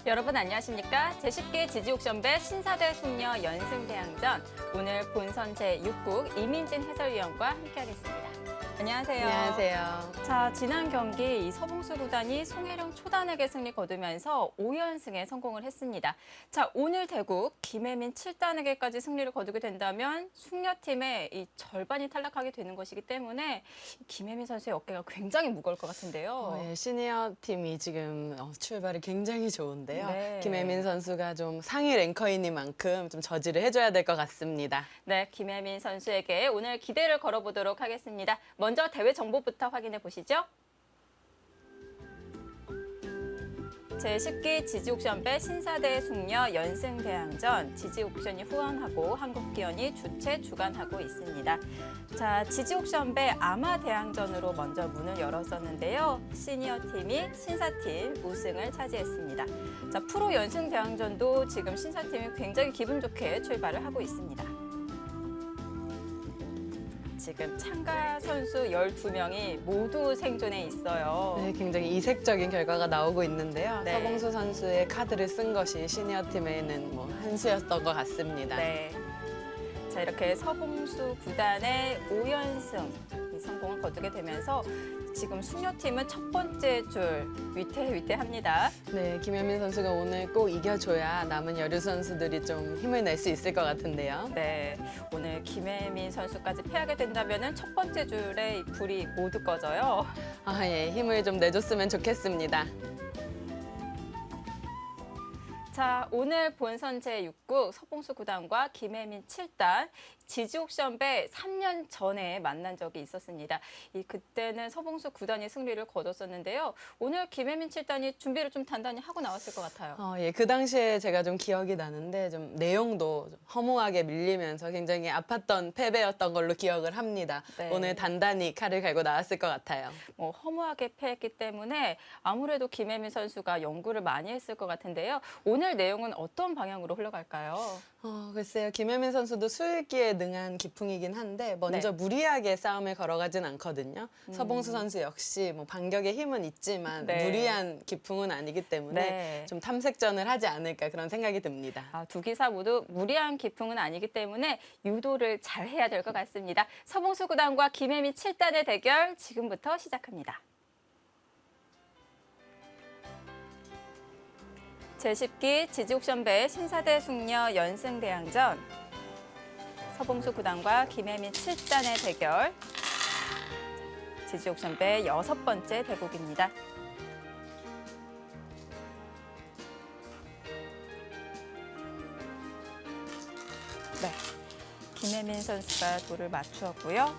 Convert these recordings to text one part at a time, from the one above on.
여러분 안녕하십니까? 제10기 지지옥션배 신사대 숙녀 연승대항전 오늘 본선 제6국 이민진 해설위원과 함께하겠습니다. 안녕하세요. 안녕하세요. 자, 지난 경기 이 서봉수 구단이 송혜령 초단에게 승리 거두면서 5연승에 성공을 했습니다. 자, 오늘 대국 김혜민 7단에게까지 승리를 거두게 된다면 숙녀팀의 이 절반이 탈락하게 되는 것이기 때문에 김혜민 선수의 어깨가 굉장히 무거울 것 같은데요. 네, 시니어 팀이 지금 출발이 굉장히 좋은데요. 네. 김혜민 선수가 좀 상위 랭커이니만큼 좀 저지를 해줘야 될 것 같습니다. 네, 김혜민 선수에게 오늘 기대를 걸어보도록 하겠습니다. 먼저 대회 정보부터 확인해 보시죠. 제10기 지지옥션배 신사대 숙녀 연승대항전 지지옥션이 후원하고 한국기원이 주최 주관하고 있습니다. 자, 지지옥션배 아마대항전으로 먼저 문을 열었었는데요. 시니어 팀이 신사팀 우승을 차지했습니다. 자, 프로 연승대항전도 지금 신사팀이 굉장히 기분 좋게 출발을 하고 있습니다. 지금 참가 선수 12명이 모두 생존해 있어요. 네, 굉장히 이색적인 결과가 나오고 있는데요. 네. 서봉수 선수의 카드를 쓴 것이 시니어 팀에는 한 수였던 것 같습니다. 네. 자, 이렇게 서봉수 구단의 5연승 성공을 거두게 되면서 지금 숙녀팀은 첫 번째 줄 위태위태합니다. 네, 김혜민 선수가 오늘 꼭 이겨줘야 남은 여류 선수들이 좀 힘을 낼 수 있을 것 같은데요. 네, 오늘 김혜민 선수까지 패하게 된다면 첫 번째 줄에 이 불이 모두 꺼져요. 아, 예, 힘을 좀 내줬으면 좋겠습니다. 자, 오늘 본선 제6국 서봉수 구단과 김혜민 7단 지지옥션배 3년 전에 만난 적이 있었습니다. 그때는 서봉수 구단이 승리를 거뒀었는데요. 오늘 김혜민 7단이 준비를 좀 단단히 하고 나왔을 것 같아요. 예, 그 당시에 제가 좀 기억이 나는데 좀 내용도 좀 허무하게 밀리면서 굉장히 아팠던 패배였던 걸로 기억을 합니다. 네. 오늘 단단히 칼을 갈고 나왔을 것 같아요. 허무하게 패했기 때문에 아무래도 김혜민 선수가 연구를 많이 했을 것 같은데요. 오늘 내용은 어떤 방향으로 흘러갈까요? 글쎄요. 김혜민 선수도 수일기에 능한 기풍이긴 한데 먼저 네. 무리하게 싸움을 걸어가진 않거든요. 서봉수 선수 역시 반격의 힘은 있지만 네. 무리한 기풍은 아니기 때문에 네. 좀 탐색전을 하지 않을까 그런 생각이 듭니다. 두 기사 모두 무리한 기풍은 아니기 때문에 유도를 잘 해야 될 것 같습니다. 서봉수 구단과 김혜민 7단의 대결 지금부터 시작합니다. 제10기 지지옥션배 신사대 숙녀 연승대항전 서봉수 구단과 김혜민 7단의 대결 지지옥션배 6번째 대국입니다. 네, 김혜민 선수가 돌을 맞추었고요.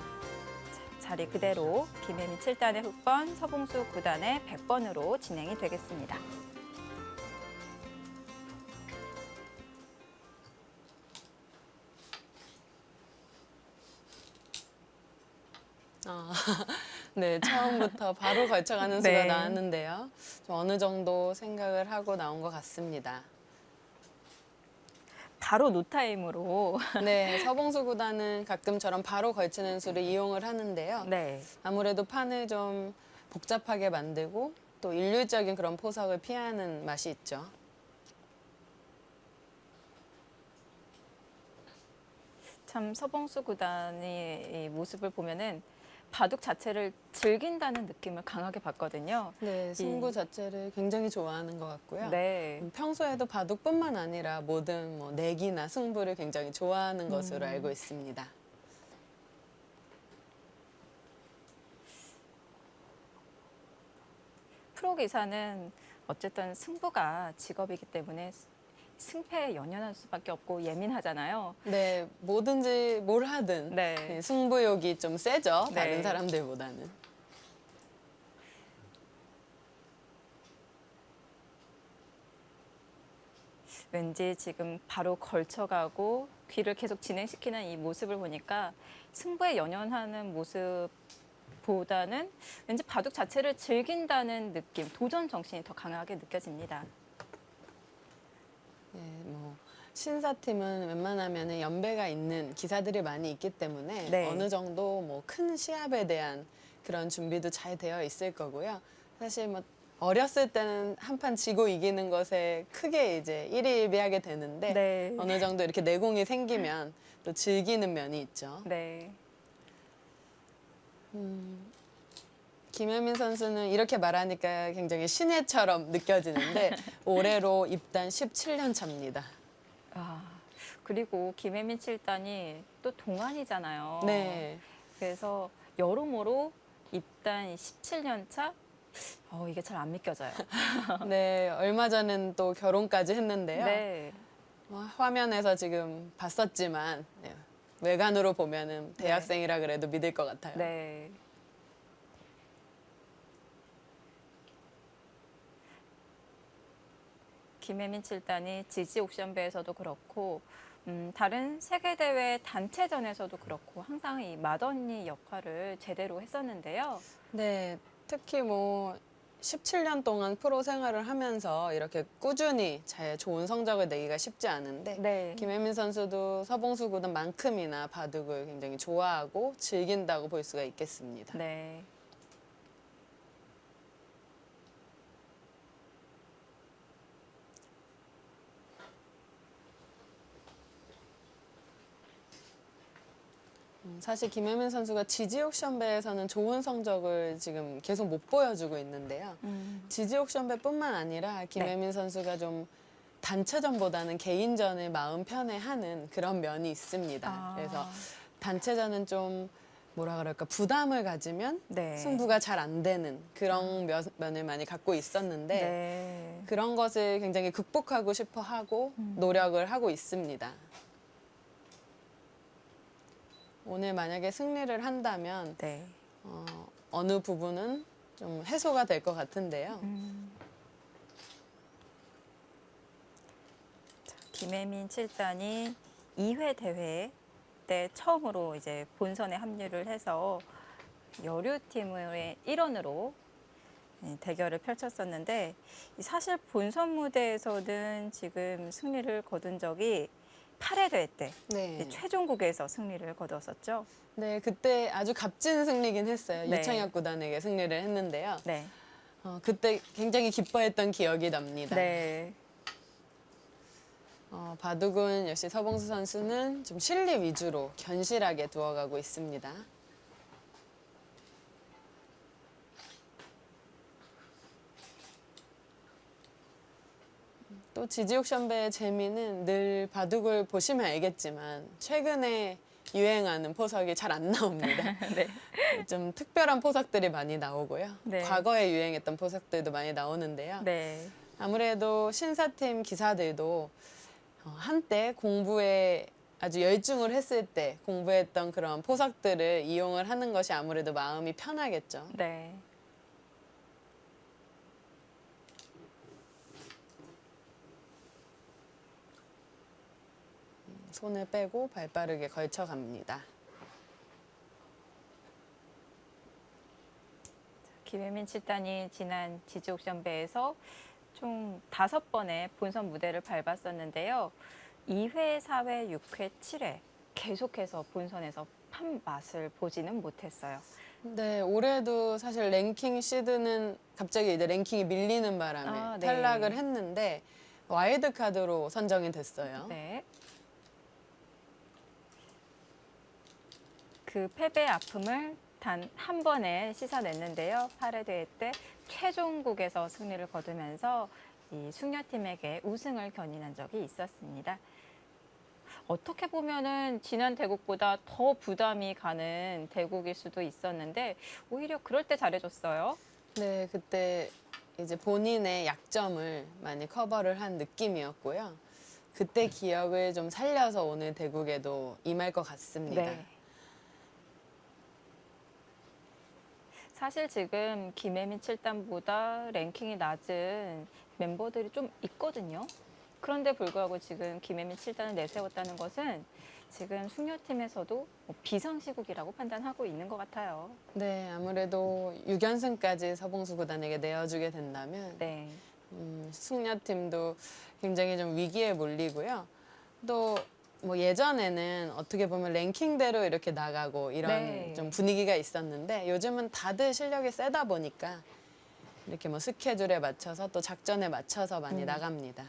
자리 그대로 김혜민 7단의 흑번, 서봉수 9단의 100번으로 진행이 되겠습니다. 네, 처음부터 바로 걸쳐가는 수가 네. 나왔는데요. 좀 어느 정도 생각을 하고 나온 것 같습니다. 바로 노타임으로. 네, 서봉수 구단은 가끔 저런 바로 걸치는 수를 이용을 하는데요. 네. 아무래도 판을 좀 복잡하게 만들고 또 일률적인 그런 포석을 피하는 맛이 있죠. 참 서봉수 구단의 이 모습을 보면은 바둑 자체를 즐긴다는 느낌을 강하게 받거든요. 네, 승부 자체를 굉장히 좋아하는 것 같고요. 네. 평소에도 바둑뿐만 아니라 모든 내기나 승부를 굉장히 좋아하는 것으로 알고 있습니다. 프로 기사는 어쨌든 승부가 직업이기 때문에 승패에 연연할 수밖에 없고 예민하잖아요. 네, 뭐든지 뭘 하든 네. 네, 승부욕이 좀 세죠. 네. 다른 사람들보다는. 왠지 지금 바로 걸쳐가고 귀를 계속 진행시키는 이 모습을 보니까 승부에 연연하는 모습보다는 왠지 바둑 자체를 즐긴다는 느낌, 도전 정신이 더 강하게 느껴집니다. 네, 신사팀은 웬만하면 연배가 있는 기사들이 많이 있기 때문에 네. 어느 정도 큰 시합에 대한 그런 준비도 잘 되어 있을 거고요. 사실 어렸을 때는 한 판 지고 이기는 것에 크게 이제 일희일비하게 되는데 네. 어느 정도 이렇게 내공이 생기면 또 즐기는 면이 있죠. 네. 김혜민 선수는 이렇게 말하니까 굉장히 신예처럼 느껴지는데 올해로 입단 17년 차입니다. 아, 그리고 김혜민 7단이 또 동안이잖아요. 네. 그래서 여러모로 입단 17년 차? 이게 잘 안 믿겨져요. 네, 얼마 전엔 또 결혼까지 했는데요. 네. 화면에서 지금 봤었지만 네, 외관으로 보면은 대학생이라 그래도 믿을 것 같아요. 네. 김혜민 7단이 지지 옥션배에서도 그렇고 다른 세계대회 단체전에서도 그렇고 항상 이 맏언니 역할을 제대로 했었는데요. 네, 특히 뭐 17년 동안 프로 생활을 하면서 이렇게 꾸준히 잘 좋은 성적을 내기가 쉽지 않은데 네. 김혜민 선수도 서봉수 구단만큼이나 바둑을 굉장히 좋아하고 즐긴다고 볼 수가 있겠습니다. 네. 사실 김혜민 선수가 지지 옥션배에서는 좋은 성적을 지금 계속 못 보여주고 있는데요. 지지 옥션배뿐만 아니라 김혜민 선수가 좀 단체전보다는 개인전을 마음 편해 하는 그런 면이 있습니다. 아. 그래서 단체전은 좀 뭐라 그럴까 부담을 가지면 네. 승부가 잘 안 되는 그런 면을 많이 갖고 있었는데 네. 그런 것을 굉장히 극복하고 싶어 하고 노력을 하고 있습니다. 오늘 만약에 승리를 한다면 네. 어느 부분은 좀 해소가 될 것 같은데요. 김혜민 7단이 2회 대회 때 처음으로 이제 본선에 합류를 해서 여류팀의 일원으로 대결을 펼쳤었는데 사실 본선 무대에서는 지금 승리를 거둔 적이 8회 대회 때 네. 최종국에서 승리를 거뒀었죠. 네, 그때 아주 값진 승리긴 했어요. 네. 유창혁 구단에게 승리를 했는데요. 네. 그때 굉장히 기뻐했던 기억이 납니다. 네. 바둑은 역시 서봉수 선수는 좀 실리 위주로 견실하게 두어가고 있습니다. 또 지지옥션배의 재미는 늘 바둑을 보시면 알겠지만 최근에 유행하는 포석이 잘 안 나옵니다. 네. 좀 특별한 포석들이 많이 나오고요. 네. 과거에 유행했던 포석들도 많이 나오는데요. 네. 아무래도 신사팀 기사들도 한때 공부에 아주 열중을 했을 때 공부했던 그런 포석들을 이용을 하는 것이 아무래도 마음이 편하겠죠. 네. 손을 빼고 발빠르게 걸쳐갑니다. 김혜민 7단이 지난 지지 옥션배에서 총 5번의 본선 무대를 밟았었는데요. 2회, 4회, 6회, 7회 계속해서 본선에서 판 맛을 보지는 못했어요. 네, 올해도 사실 랭킹 시드는 갑자기 이제 랭킹이 밀리는 바람에 네. 탈락을 했는데 와일드 카드로 선정이 됐어요. 네. 그 패배 아픔을 단 한 번에 씻어냈는데요. 8회 대회 때 최종국에서 승리를 거두면서 이 숙녀팀에게 우승을 견인한 적이 있었습니다. 어떻게 보면은 지난 대국보다 더 부담이 가는 대국일 수도 있었는데 오히려 그럴 때 잘해줬어요. 네, 그때 이제 본인의 약점을 많이 커버를 한 느낌이었고요. 그때 기억을 좀 살려서 오늘 대국에도 임할 것 같습니다. 네. 사실 지금 김혜민 7단보다 랭킹이 낮은 멤버들이 좀 있거든요. 그런데 불구하고 지금 김혜민 7단을 내세웠다는 것은 지금 숙녀팀에서도 비상시국이라고 판단하고 있는 것 같아요. 네, 아무래도 6연승까지 서봉수 구단에게 내어주게 된다면 네. 숙녀팀도 굉장히 좀 위기에 몰리고요. 또 뭐 예전에는 어떻게 보면 랭킹대로 이렇게 나가고 이런 네. 좀 분위기가 있었는데 요즘은 다들 실력이 세다 보니까 이렇게 뭐 스케줄에 맞춰서 또 작전에 맞춰서 많이 나갑니다.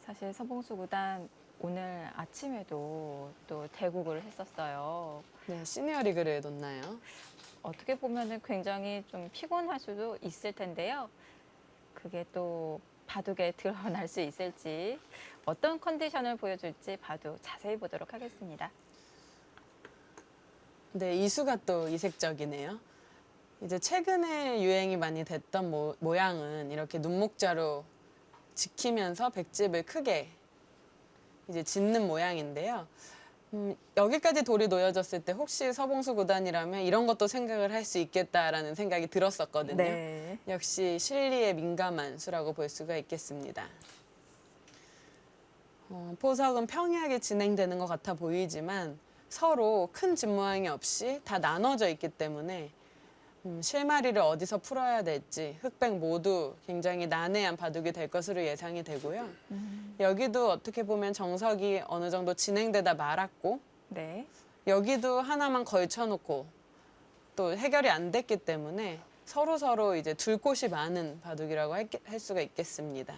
사실 서봉수 구단 오늘 아침에도 또 대국을 했었어요. 네, 시니어리그를 놓나요? 어떻게 보면은 굉장히 좀 피곤할 수도 있을 텐데요. 그게 또 바둑에 드러날 수 있을지 어떤 컨디션을 보여줄지 바둑 자세히 보도록 하겠습니다. 네, 이수가 또 이색적이네요. 이제 최근에 유행이 많이 됐던 모양은 이렇게 눈목자로 지키면서 백집을 크게 이제 짓는 모양인데요. 여기까지 돌이 놓여졌을 때 혹시 서봉수 구단이라면 이런 것도 생각을 할 수 있겠다라는 생각이 들었었거든요. 네. 역시 실리에 민감한 수라고 볼 수가 있겠습니다. 포석은 평이하게 진행되는 것 같아 보이지만 서로 큰 집 모양이 없이 다 나눠져 있기 때문에 실마리를 어디서 풀어야 될지 흑백 모두 굉장히 난해한 바둑이 될 것으로 예상이 되고요. 여기도 어떻게 보면 정석이 어느 정도 진행되다 말았고 네. 여기도 하나만 걸쳐놓고 또 해결이 안 됐기 때문에 서로 이제 둘 곳이 많은 바둑이라고 할 수가 있겠습니다.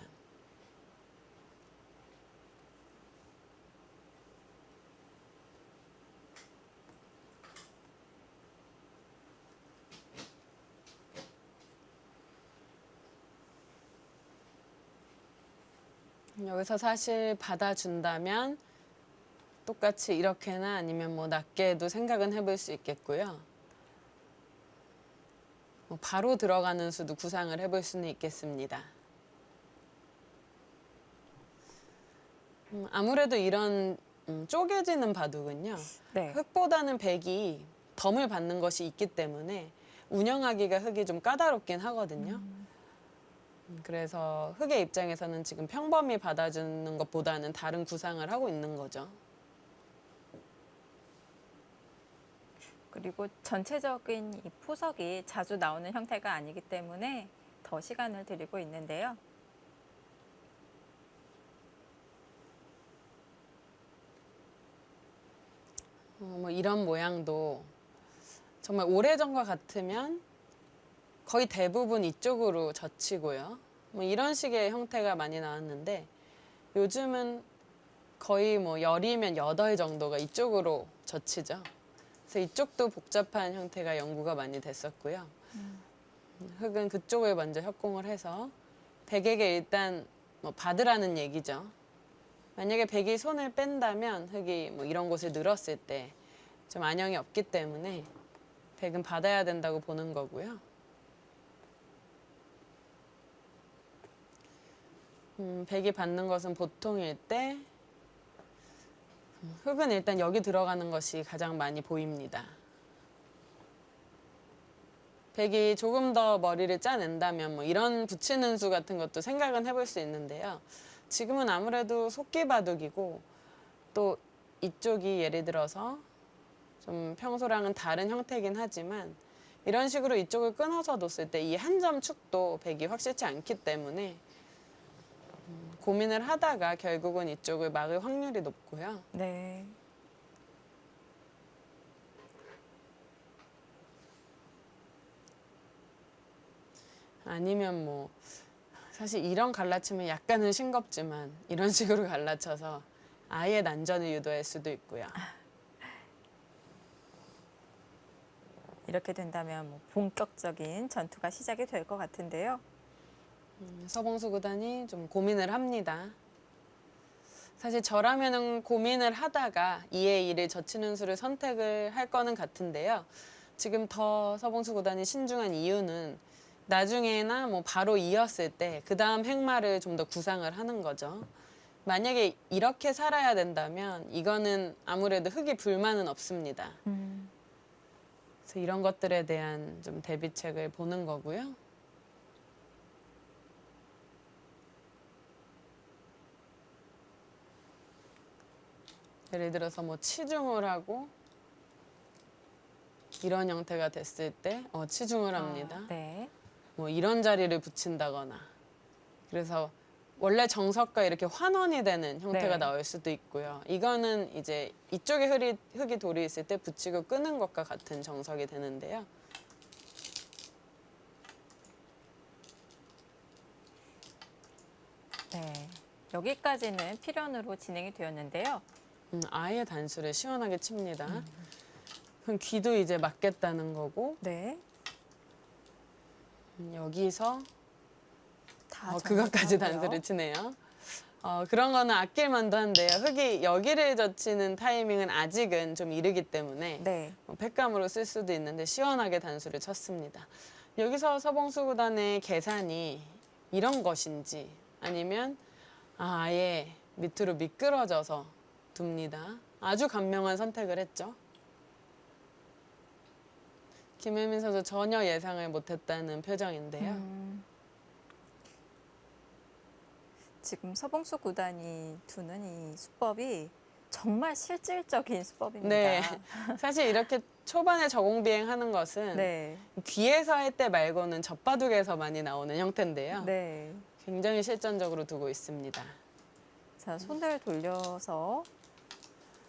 여기서 사실 받아준다면 똑같이 이렇게나 아니면 뭐 낮게도 생각은 해볼 수 있겠고요. 뭐 바로 들어가는 수도 구상을 해볼 수는 있겠습니다. 아무래도 이런 쪼개지는 바둑은요. 네. 흑보다는 백이 덤을 받는 것이 있기 때문에 운영하기가 흑이 좀 까다롭긴 하거든요. 그래서 흑의 입장에서는 지금 평범히 받아주는 것보다는 다른 구상을 하고 있는 거죠. 그리고 전체적인 이 포석이 자주 나오는 형태가 아니기 때문에 더 시간을 들이고 있는데요. 뭐 이런 모양도 정말 오래전과 같으면 거의 대부분 이쪽으로 젖히고요. 뭐 이런 식의 형태가 많이 나왔는데 요즘은 거의 뭐 열이면 8 정도가 이쪽으로 젖히죠. 그래서 이쪽도 복잡한 형태가 연구가 많이 됐었고요. 흑은 그쪽을 먼저 협공을 해서 백에게 일단 뭐 받으라는 얘기죠. 만약에 백이 손을 뺀다면 흑이 뭐 이런 곳을 늘었을 때 좀 안형이 없기 때문에 백은 받아야 된다고 보는 거고요. 백이 받는 것은 보통일 때 흑은 일단 여기 들어가는 것이 가장 많이 보입니다. 백이 조금 더 머리를 짜낸다면 뭐 이런 붙이는 수 같은 것도 생각은 해볼 수 있는데요. 지금은 아무래도 속기바둑이고 또 이쪽이 예를 들어서 좀 평소랑은 다른 형태긴 하지만 이런 식으로 이쪽을 끊어서 뒀을 때 이 한 점 축도 백이 확실치 않기 때문에 고민을 하다가 결국은 이쪽을 막을 확률이 높고요. 네. 아니면 뭐 사실 이런 갈라치면 약간은 싱겁지만 이런 식으로 갈라쳐서 아예 난전을 유도할 수도 있고요. 이렇게 된다면 뭐 본격적인 전투가 시작이 될 것 같은데요. 서봉수 구단이 좀 고민을 합니다. 사실 저라면은 고민을 하다가 2의 1을 젖히는 수를 선택을 할 거는 같은데요. 지금 더 서봉수 구단이 신중한 이유는 나중에나 뭐 바로 이었을 때 그 다음 행마를 좀 더 구상을 하는 거죠. 만약에 이렇게 살아야 된다면 이거는 아무래도 흑이 불만은 없습니다. 그래서 이런 것들에 대한 좀 대비책을 보는 거고요. 예를 들어서 뭐 치중을 하고 이런 형태가 됐을 때 치중을 합니다. 네. 뭐 이런 자리를 붙인다거나 그래서 원래 정석과 이렇게 환원이 되는 형태가 네. 나올 수도 있고요. 이거는 이제 이쪽에 흙이 돌이 있을 때 붙이고 끄는 것과 같은 정석이 되는데요. 네. 여기까지는 필연으로 진행이 되었는데요. 아예 단수를 시원하게 칩니다. 그럼 귀도 이제 맞겠다는 거고 네. 여기서 다 그것까지 정리하고요. 단수를 치네요. 그런 거는 아낄 만도 한데요. 흙이 여기를 젖히는 타이밍은 아직은 좀 이르기 때문에 네. 팩감으로 쓸 수도 있는데 시원하게 단수를 쳤습니다. 여기서 서봉수 구단의 계산이 이런 것인지 아니면 아예 밑으로 미끄러져서 둡니다. 아주 간명한 선택을 했죠. 김혜민 선수 전혀 예상을 못했다는 표정인데요. 지금 서봉수 구단이 두는 이 수법이 정말 실질적인 수법입니다. 네, 사실 이렇게 초반에 저공 비행하는 것은 네. 귀에서 할 때 말고는 젖바둑에서 많이 나오는 형태인데요. 네. 굉장히 실전적으로 두고 있습니다. 자, 손을 돌려서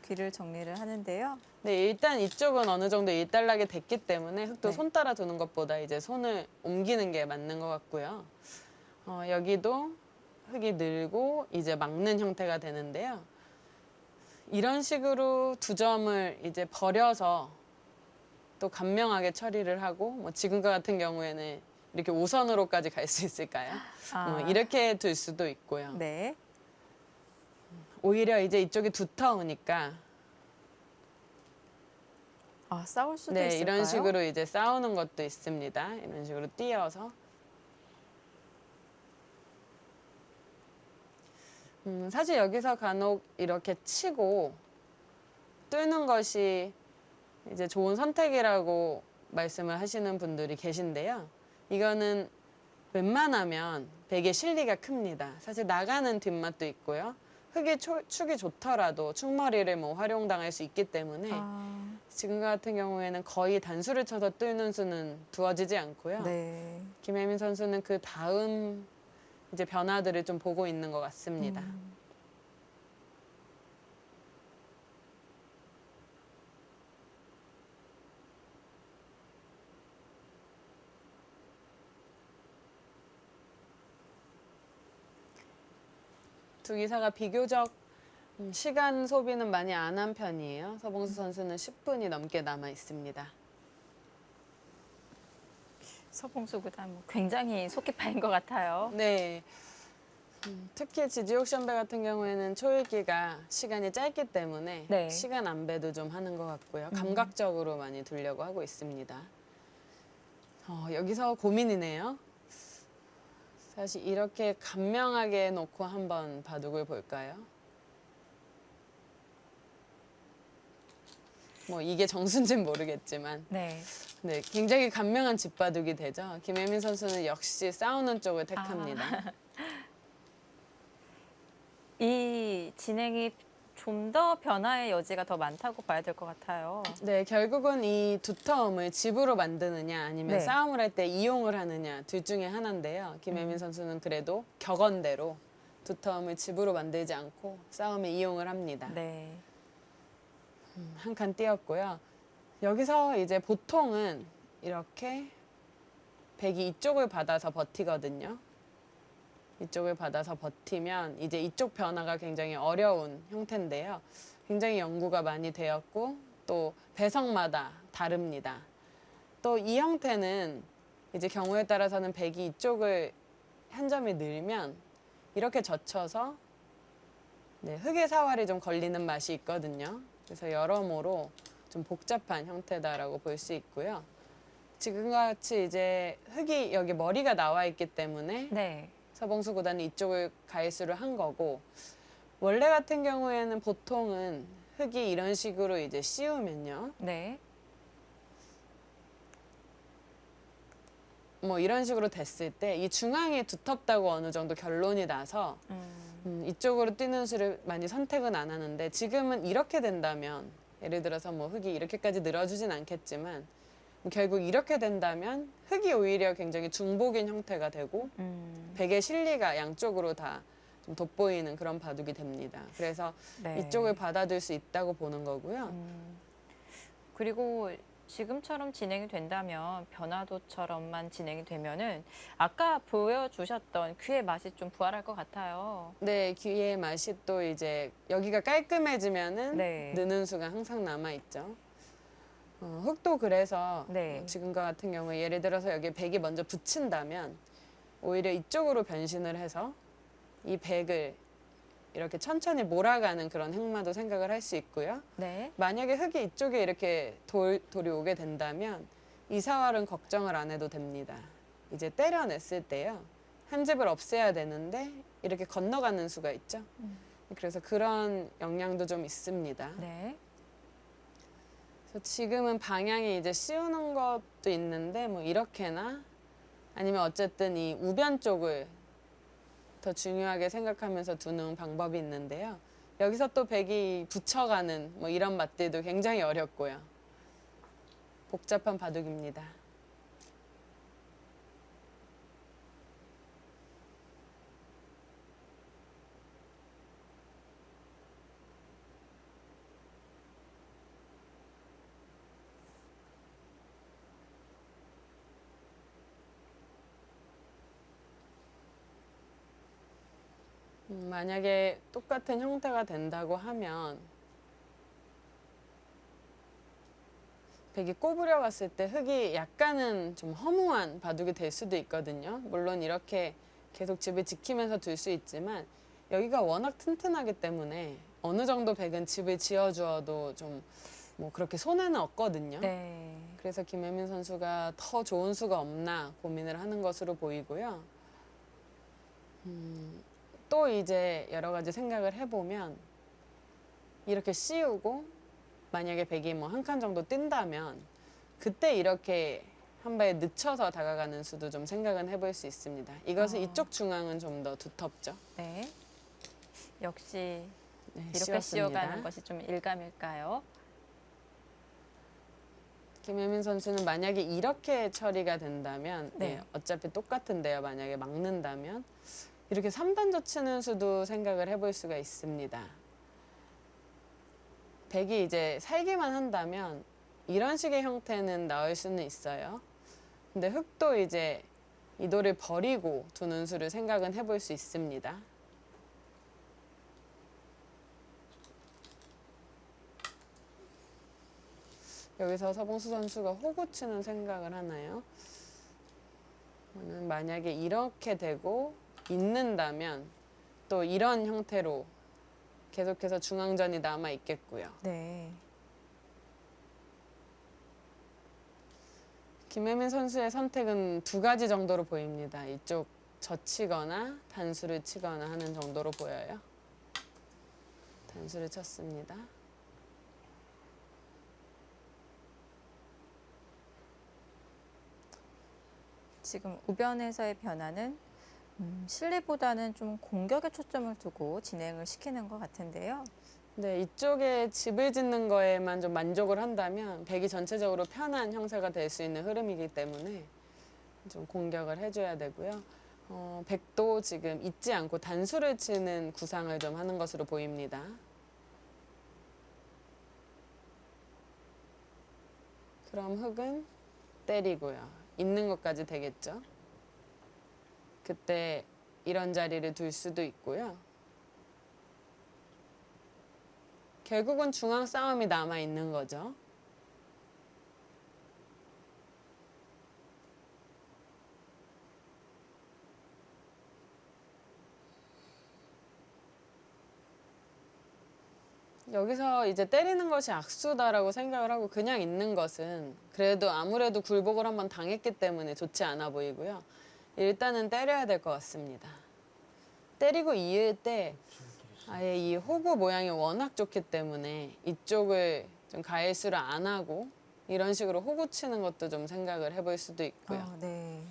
귀를 정리를 하는데요. 네, 일단 이쪽은 어느 정도 일단락이 됐기 때문에 흙도 네. 손 따라 두는 것보다 이제 손을 옮기는 게 맞는 것 같고요. 여기도 흙이 늘고 이제 막는 형태가 되는데요. 이런 식으로 두 점을 이제 버려서 또 간명하게 처리를 하고 뭐 지금과 같은 경우에는 이렇게 5선으로까지 갈 수 있을까요? 이렇게 둘 수도 있고요. 네. 오히려 이제 이쪽이 두터우니까 싸울 수도 네, 있을까요? 이런 식으로 이제 싸우는 것도 있습니다. 이런 식으로 띄어서. 사실 여기서 간혹 이렇게 치고 뚫는 것이 이제 좋은 선택이라고 말씀을 하시는 분들이 계신데요. 이거는 웬만하면 베개 실리가 큽니다. 사실 나가는 뒷맛도 있고요. 흙이 축이 좋더라도 축머리를 뭐 활용당할 수 있기 때문에 지금 같은 경우에는 거의 단수를 쳐서 뚫는 수는 두어지지 않고요. 네. 김혜민 선수는 그 다음 이제 변화들을 좀 보고 있는 것 같습니다. 두 기사가 비교적 시간 소비는 많이 안 한 편이에요. 서봉수 선수는 10분이 넘게 남아 있습니다. 서봉수 구단 굉장히 속기파인 것 같아요. 네. 특히 지지옥션배 같은 경우에는 초읽기가 시간이 짧기 때문에 네. 시간 안배도 좀 하는 것 같고요. 감각적으로 많이 두려고 하고 있습니다. 여기서 고민이네요. 사실 이렇게 간명하게 놓고 한번 바둑을 볼까요? 뭐 이게 정수인지는 모르겠지만 네. 네, 굉장히 간명한 뒷바둑이 되죠. 김혜민 선수는 역시 싸우는 쪽을 택합니다. 이 진행이 좀 더 변화의 여지가 더 많다고 봐야 될 것 같아요. 네, 결국은 이 두터움을 집으로 만드느냐 아니면 네. 싸움을 할 때 이용을 하느냐 둘 중에 하나인데요. 김혜민 선수는 그래도 격언대로 두터움을 집으로 만들지 않고 싸움에 이용을 합니다. 네. 한 칸 띄었고요. 여기서 이제 보통은 이렇게 백이 이쪽을 받아서 버티거든요. 이쪽을 받아서 버티면 이제 이쪽 변화가 굉장히 어려운 형태인데요. 굉장히 연구가 많이 되었고 또 배석마다 다릅니다. 또 이 형태는 이제 경우에 따라서는 백이 이쪽을 한 점이 늘면 이렇게 젖혀서 네, 흙의 사활이 좀 걸리는 맛이 있거든요. 그래서 여러모로 좀 복잡한 형태다라고 볼 수 있고요. 지금과 같이 이제 흙이 여기 머리가 나와 있기 때문에 네. 서봉수 구단이 이쪽을 가이수를 한 거고 원래 같은 경우에는 보통은 흙이 이런 식으로 이제 씌우면요. 네. 뭐 이런 식으로 됐을 때 이 중앙이 두텁다고 어느 정도 결론이 나서 이쪽으로 뛰는 수를 많이 선택은 안 하는데 지금은 이렇게 된다면 예를 들어서 뭐 흙이 이렇게까지 늘어주진 않겠지만 결국 이렇게 된다면 흙이 오히려 굉장히 중복인 형태가 되고 백의 실리가 양쪽으로 다 좀 돋보이는 그런 바둑이 됩니다. 그래서 네. 이쪽을 받아들 수 있다고 보는 거고요. 그리고 지금처럼 진행이 된다면 변화도처럼만 진행이 되면은 아까 보여주셨던 귀의 맛이 좀 부활할 것 같아요. 네, 귀의 맛이 또 이제 여기가 깔끔해지면은 네. 느는 수가 항상 남아 있죠. 흙도 그래서 네. 지금과 같은 경우에 예를 들어서 여기에 백이 먼저 붙인다면 오히려 이쪽으로 변신을 해서 이 백을 이렇게 천천히 몰아가는 그런 행마도 생각을 할 수 있고요. 네. 만약에 흙이 이쪽에 이렇게 돌이 오게 된다면 이사활은 걱정을 안 해도 됩니다. 이제 때려냈을 때요. 한 집을 없애야 되는데 이렇게 건너가는 수가 있죠. 그래서 그런 영향도 좀 있습니다. 네. 그래서 지금은 방향이 이제 씌우는 것도 있는데 뭐 이렇게나 아니면 어쨌든 이 우변 쪽을 더 중요하게 생각하면서 두는 방법이 있는데요. 여기서 또 백이 붙여가는 뭐 이런 맛들도 굉장히 어렵고요. 복잡한 바둑입니다. 만약에 똑같은 형태가 된다고 하면 백이 꼬부려 갔을 때 흙이 약간은 좀 허무한 바둑이 될 수도 있거든요. 물론 이렇게 계속 집을 지키면서 둘 수 있지만 여기가 워낙 튼튼하기 때문에 어느 정도 백은 집을 지어주어도 좀 뭐 그렇게 손해는 없거든요. 네. 그래서 김혜민 선수가 더 좋은 수가 없나 고민을 하는 것으로 보이고요. 또 이제 여러 가지 생각을 해보면 이렇게 씌우고 만약에 백이 뭐 한 칸 정도 뜬다면 그때 이렇게 한 발에 늦춰서 다가가는 수도 좀 생각은 해볼 수 있습니다. 이것은 이쪽 중앙은 좀 더 두텁죠. 네. 역시 네, 이렇게 씌웠습니다. 씌워가는 것이 좀 일감일까요? 김혜민 선수는 만약에 이렇게 처리가 된다면 네. 어차피 똑같은데요. 만약에 막는다면 이렇게 3단조 치는 수도 생각을 해볼 수가 있습니다. 백이 이제 살기만 한다면 이런 식의 형태는 나올 수는 있어요. 근데 흙도 이제 이 돌을 버리고 두는 수를 생각은 해볼 수 있습니다. 여기서 서봉수 선수가 호구 치는 생각을 하나요? 만약에 이렇게 되고 있는다면 또 이런 형태로 계속해서 중앙전이 남아 있겠고요. 네. 김혜민 선수의 선택은 두 가지 정도로 보입니다. 이쪽 젖히거나 단수를 치거나 하는 정도로 보여요. 단수를 쳤습니다. 지금 우변에서의 변화는 실리보다는 좀 공격에 초점을 두고 진행을 시키는 것 같은데요. 네, 이쪽에 집을 짓는 거에만 좀 만족을 한다면 백이 전체적으로 편한 형태가 될 수 있는 흐름이기 때문에 좀 공격을 해줘야 되고요. 백도 지금 잊지 않고 단수를 치는 구상을 좀 하는 것으로 보입니다. 그럼 흙은 때리고요. 있는 것까지 되겠죠. 그때 이런 자리를 둘 수도 있고요. 결국은 중앙 싸움이 남아 있는 거죠. 여기서 이제 때리는 것이 악수다라고 생각을 하고 그냥 있는 것은 그래도 아무래도 굴복을 한번 당했기 때문에 좋지 않아 보이고요. 일단은 때려야 될 것 같습니다. 때리고 이을 때 아예 이 호구 모양이 워낙 좋기 때문에 이쪽을 좀 가일수를 안 하고 이런 식으로 호구 치는 것도 좀 생각을 해볼 수도 있고요. 네.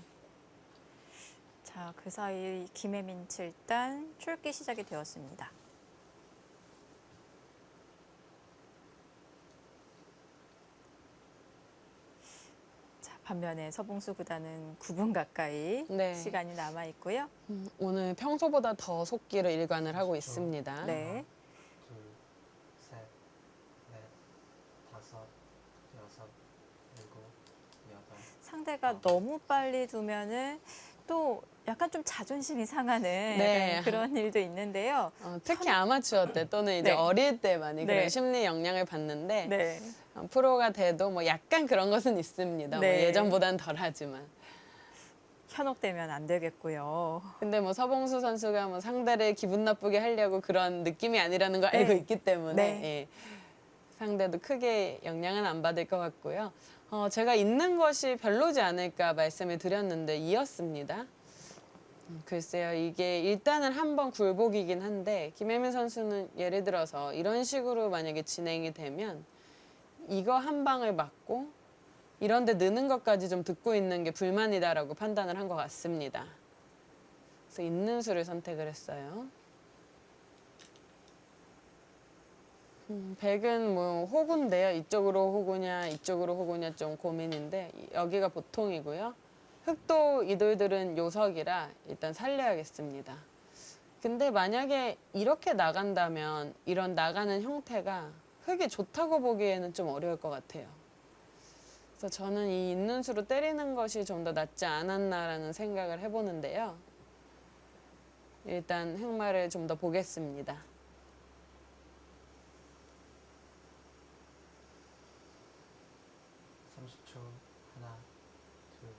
자, 그 사이 김혜민 7단 출기 시작이 되었습니다. 반면에 서봉수 구단은 9분 가까이 네. 시간이 남아 있고요. 오늘 평소보다 더 속기를 일관을 하고 있습니다. 네. 둘, 셋, 넷, 다섯, 여섯, 일곱, 여덟. 상대가 너무 빨리 두면은 또 약간 좀 자존심이 상하는 네. 약간 그런 일도 있는데요. 특히 아마추어 때 또는 이제 네. 어릴 때 많이 네. 그런 심리 영향을 받는데 네. 프로가 돼도 뭐 약간 그런 것은 있습니다. 뭐 네. 예전보단 덜하지만. 현혹되면 안 되겠고요. 근데 뭐 서봉수 선수가 뭐 상대를 기분 나쁘게 하려고 그런 느낌이 아니라는 걸 네. 알고 있기 때문에 네. 예, 상대도 크게 영향은 안 받을 것 같고요. 제가 있는 것이 별로지 않을까 말씀을 드렸는데 이었습니다. 글쎄요, 이게 일단은 한번 굴복이긴 한데 김혜민 선수는 예를 들어서 이런 식으로 만약에 진행이 되면 이거 한 방을 맞고 이런데 느는 것까지 좀 듣고 있는 게 불만이다라고 판단을 한 것 같습니다. 그래서 있는 수를 선택을 했어요. 100은 뭐 호구인데요. 이쪽으로 호구냐 이쪽으로 호구냐 좀 고민인데 여기가 보통이고요. 흑도 이돌들은 요석이라 일단 살려야겠습니다. 근데 만약에 이렇게 나간다면 이런 나가는 형태가 흑이 좋다고 보기에는 좀 어려울 것 같아요. 그래서 저는 이 있는 수로 때리는 것이 좀 더 낫지 않았나라는 생각을 해보는데요. 일단 흑마를 좀 더 보겠습니다. (30초) 하나, 둘,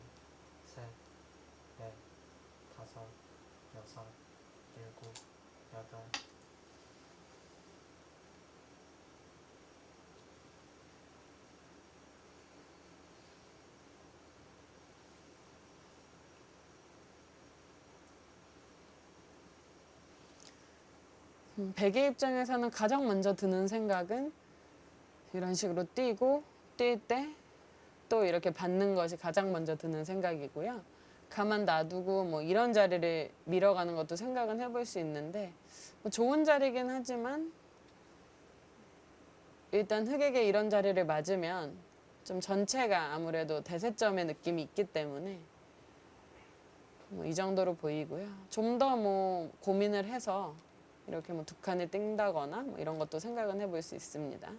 셋, 넷, 다섯, 여섯, 일곱, 여덟. 백의 입장에서는 가장 먼저 드는 생각은 이런 식으로 뛰고 뛸 때 또 이렇게 받는 것이 가장 먼저 드는 생각이고요. 가만 놔두고 뭐 이런 자리를 밀어가는 것도 생각은 해볼 수 있는데 뭐 좋은 자리긴 하지만 일단 흑에게 이런 자리를 맞으면 좀 전체가 아무래도 대세점의 느낌이 있기 때문에 뭐 이 정도로 보이고요. 좀 더 뭐 고민을 해서 이렇게 뭐 두 칸을 띵다거나 뭐 이런 것도 생각은 해볼 수 있습니다.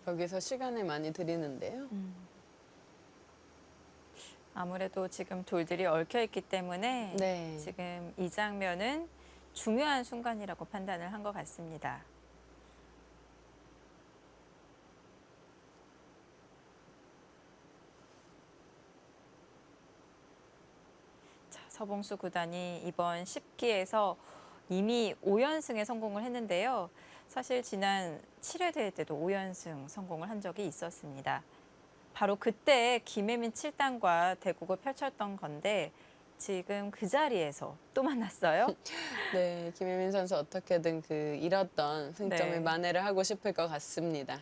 여기서 시간을 많이 들이는데요. 아무래도 지금 돌들이 얽혀 있기 때문에 네. 지금 이 장면은 중요한 순간이라고 판단을 한 것 같습니다. 자, 서봉수 구단이 이번 10기에서 이미 5연승에 성공을 했는데요. 사실 지난 7회 대회 때도 5연승 성공을 한 적이 있었습니다. 바로 그때 김혜민 7단과 대국을 펼쳤던 건데 지금 그 자리에서 또 만났어요. 네, 김혜민 선수 어떻게든 그 잃었던 승점을 네. 만회를 하고 싶을 것 같습니다.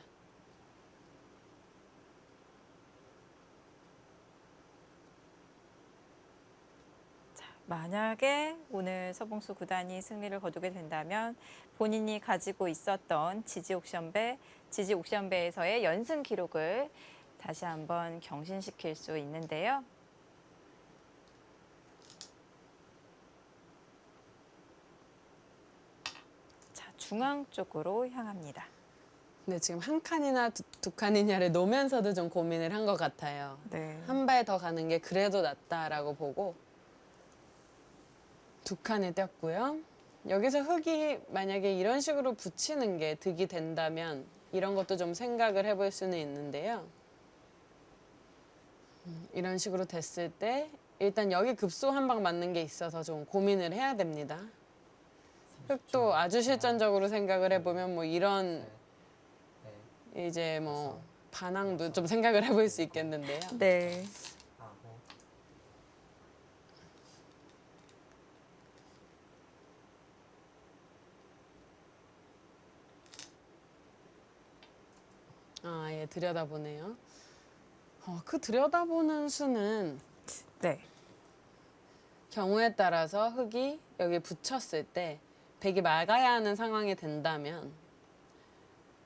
만약에 오늘 서봉수 구단이 승리를 거두게 된다면 본인이 가지고 있었던 지지옥션배에서의 연승 기록을 다시 한번 경신시킬 수 있는데요. 자, 중앙 쪽으로 향합니다. 네, 지금 한 칸이나 두 칸이냐를 놓으면서도 좀 고민을 한 것 같아요. 네. 한 발 더 가는 게 그래도 낫다라고 보고 두 칸을 떼었고요. 여기서 흙이 만약에 이런 식으로 붙이는 게 득이 된다면 이런 것도 좀 생각을 해볼 수는 있는데요. 이런 식으로 됐을 때 일단 여기 급소 한 방 맞는 게 있어서 좀 고민을 해야 됩니다. 흙도 아주 실전적으로 생각을 해보면 뭐 이런 넷, 이제 뭐 반항도 좀 생각을 해볼 수 있겠는데요. 네. 아홉, 아, 예, 들여다보네요. 그 들여다보는 수는 네. 경우에 따라서 흙이 여기 붙였을 때 백이 막아야 하는 상황이 된다면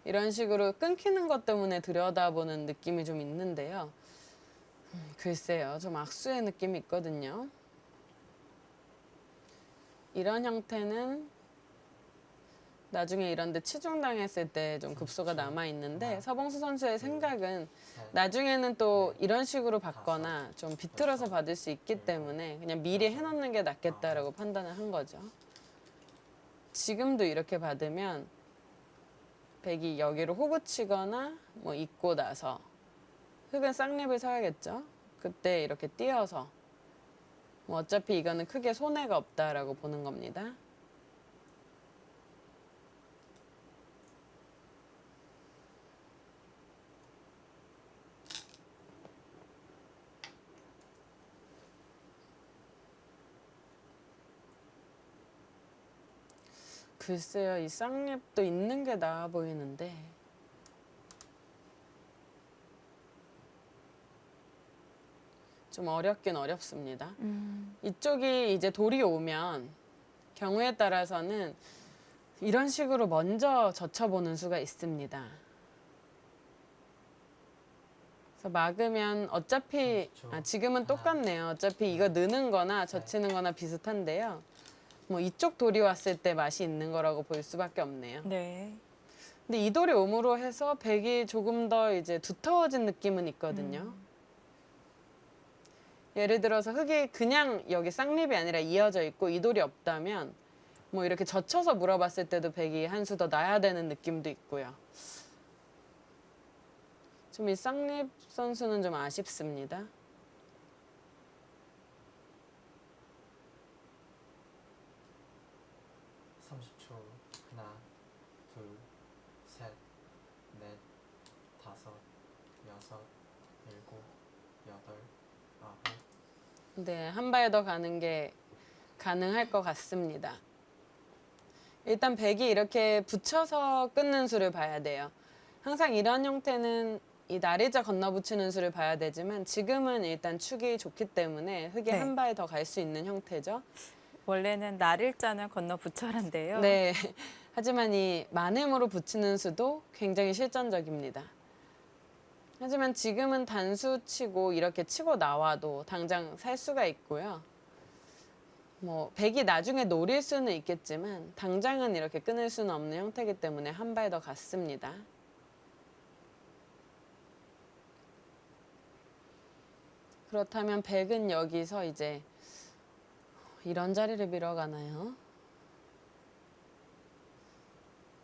이런 식으로 끊기는 것 때문에 들여다보는 느낌이 좀 있는데요. 글쎄요, 좀 악수의 느낌이 있거든요. 이런 형태는 나중에 이런데 치중당했을 때 좀 급소가 남아 있는데 서봉수 선수의 생각은 셋, 나중에는 또 이런 식으로 받거나 좀 비틀어서 받을 수 있기 때문에 그냥 미리 해놓는 게 낫겠다라고 판단을 한 거죠. 지금도 이렇게 받으면 백이 여기로 호구 치거나 뭐 입고 나서 흙은 쌍립을 서야겠죠. 그때 이렇게 띄어서 뭐 어차피 이거는 크게 손해가 없다라고 보는 겁니다. 글쎄요, 이 쌍립도 있는 게 나아 보이는데 좀 어렵긴 어렵습니다. 이쪽이 이제 돌이 오면 경우에 따라서는 이런 식으로 먼저 젖혀보는 수가 있습니다. 그래서 막으면 어차피 지금은 똑같네요. 어차피 이거 느는 거나 젖히는 거나 비슷한데요. 뭐 이쪽 돌이 왔을 때 맛이 있는 거라고 볼 수밖에 없네요. 네. 근데 이 돌이 옴으로 해서 백이 조금 더 이제 두터워진 느낌은 있거든요. 예를 들어서 흙이 그냥 여기 쌍립이 아니라 이어져 있고 이 돌이 없다면 뭐 이렇게 젖혀서 물어봤을 때도 백이 한 수 더 나야 되는 느낌도 있고요. 좀 이 쌍립 선수는 좀 아쉽습니다. 삼십 초. 하나, 둘, 셋, 넷, 다섯, 여섯, 일곱, 여덟, 아홉. 네, 한 발 더 가는 게 가능할 것 같습니다. 일단 백이 이렇게 붙여서 끊는 수를 봐야 돼요. 항상 이런 형태는 이 나리자 건너붙이는 수를 봐야 되지만 지금은 일단 축이 좋기 때문에 흙이 네. 한 발 더 갈 수 있는 형태죠. 원래는 날일자는 건너 부처란데요. 네. 하지만 이 만음으로 붙이는 수도 굉장히 실전적입니다. 하지만 지금은 단수 치고 이렇게 치고 나와도 당장 살 수가 있고요. 뭐 백이 나중에 노릴 수는 있겠지만 당장은 이렇게 끊을 수는 없는 형태이기 때문에 한 발 더 갔습니다. 그렇다면 백은 여기서 이제 이런 자리를 밀어가나요?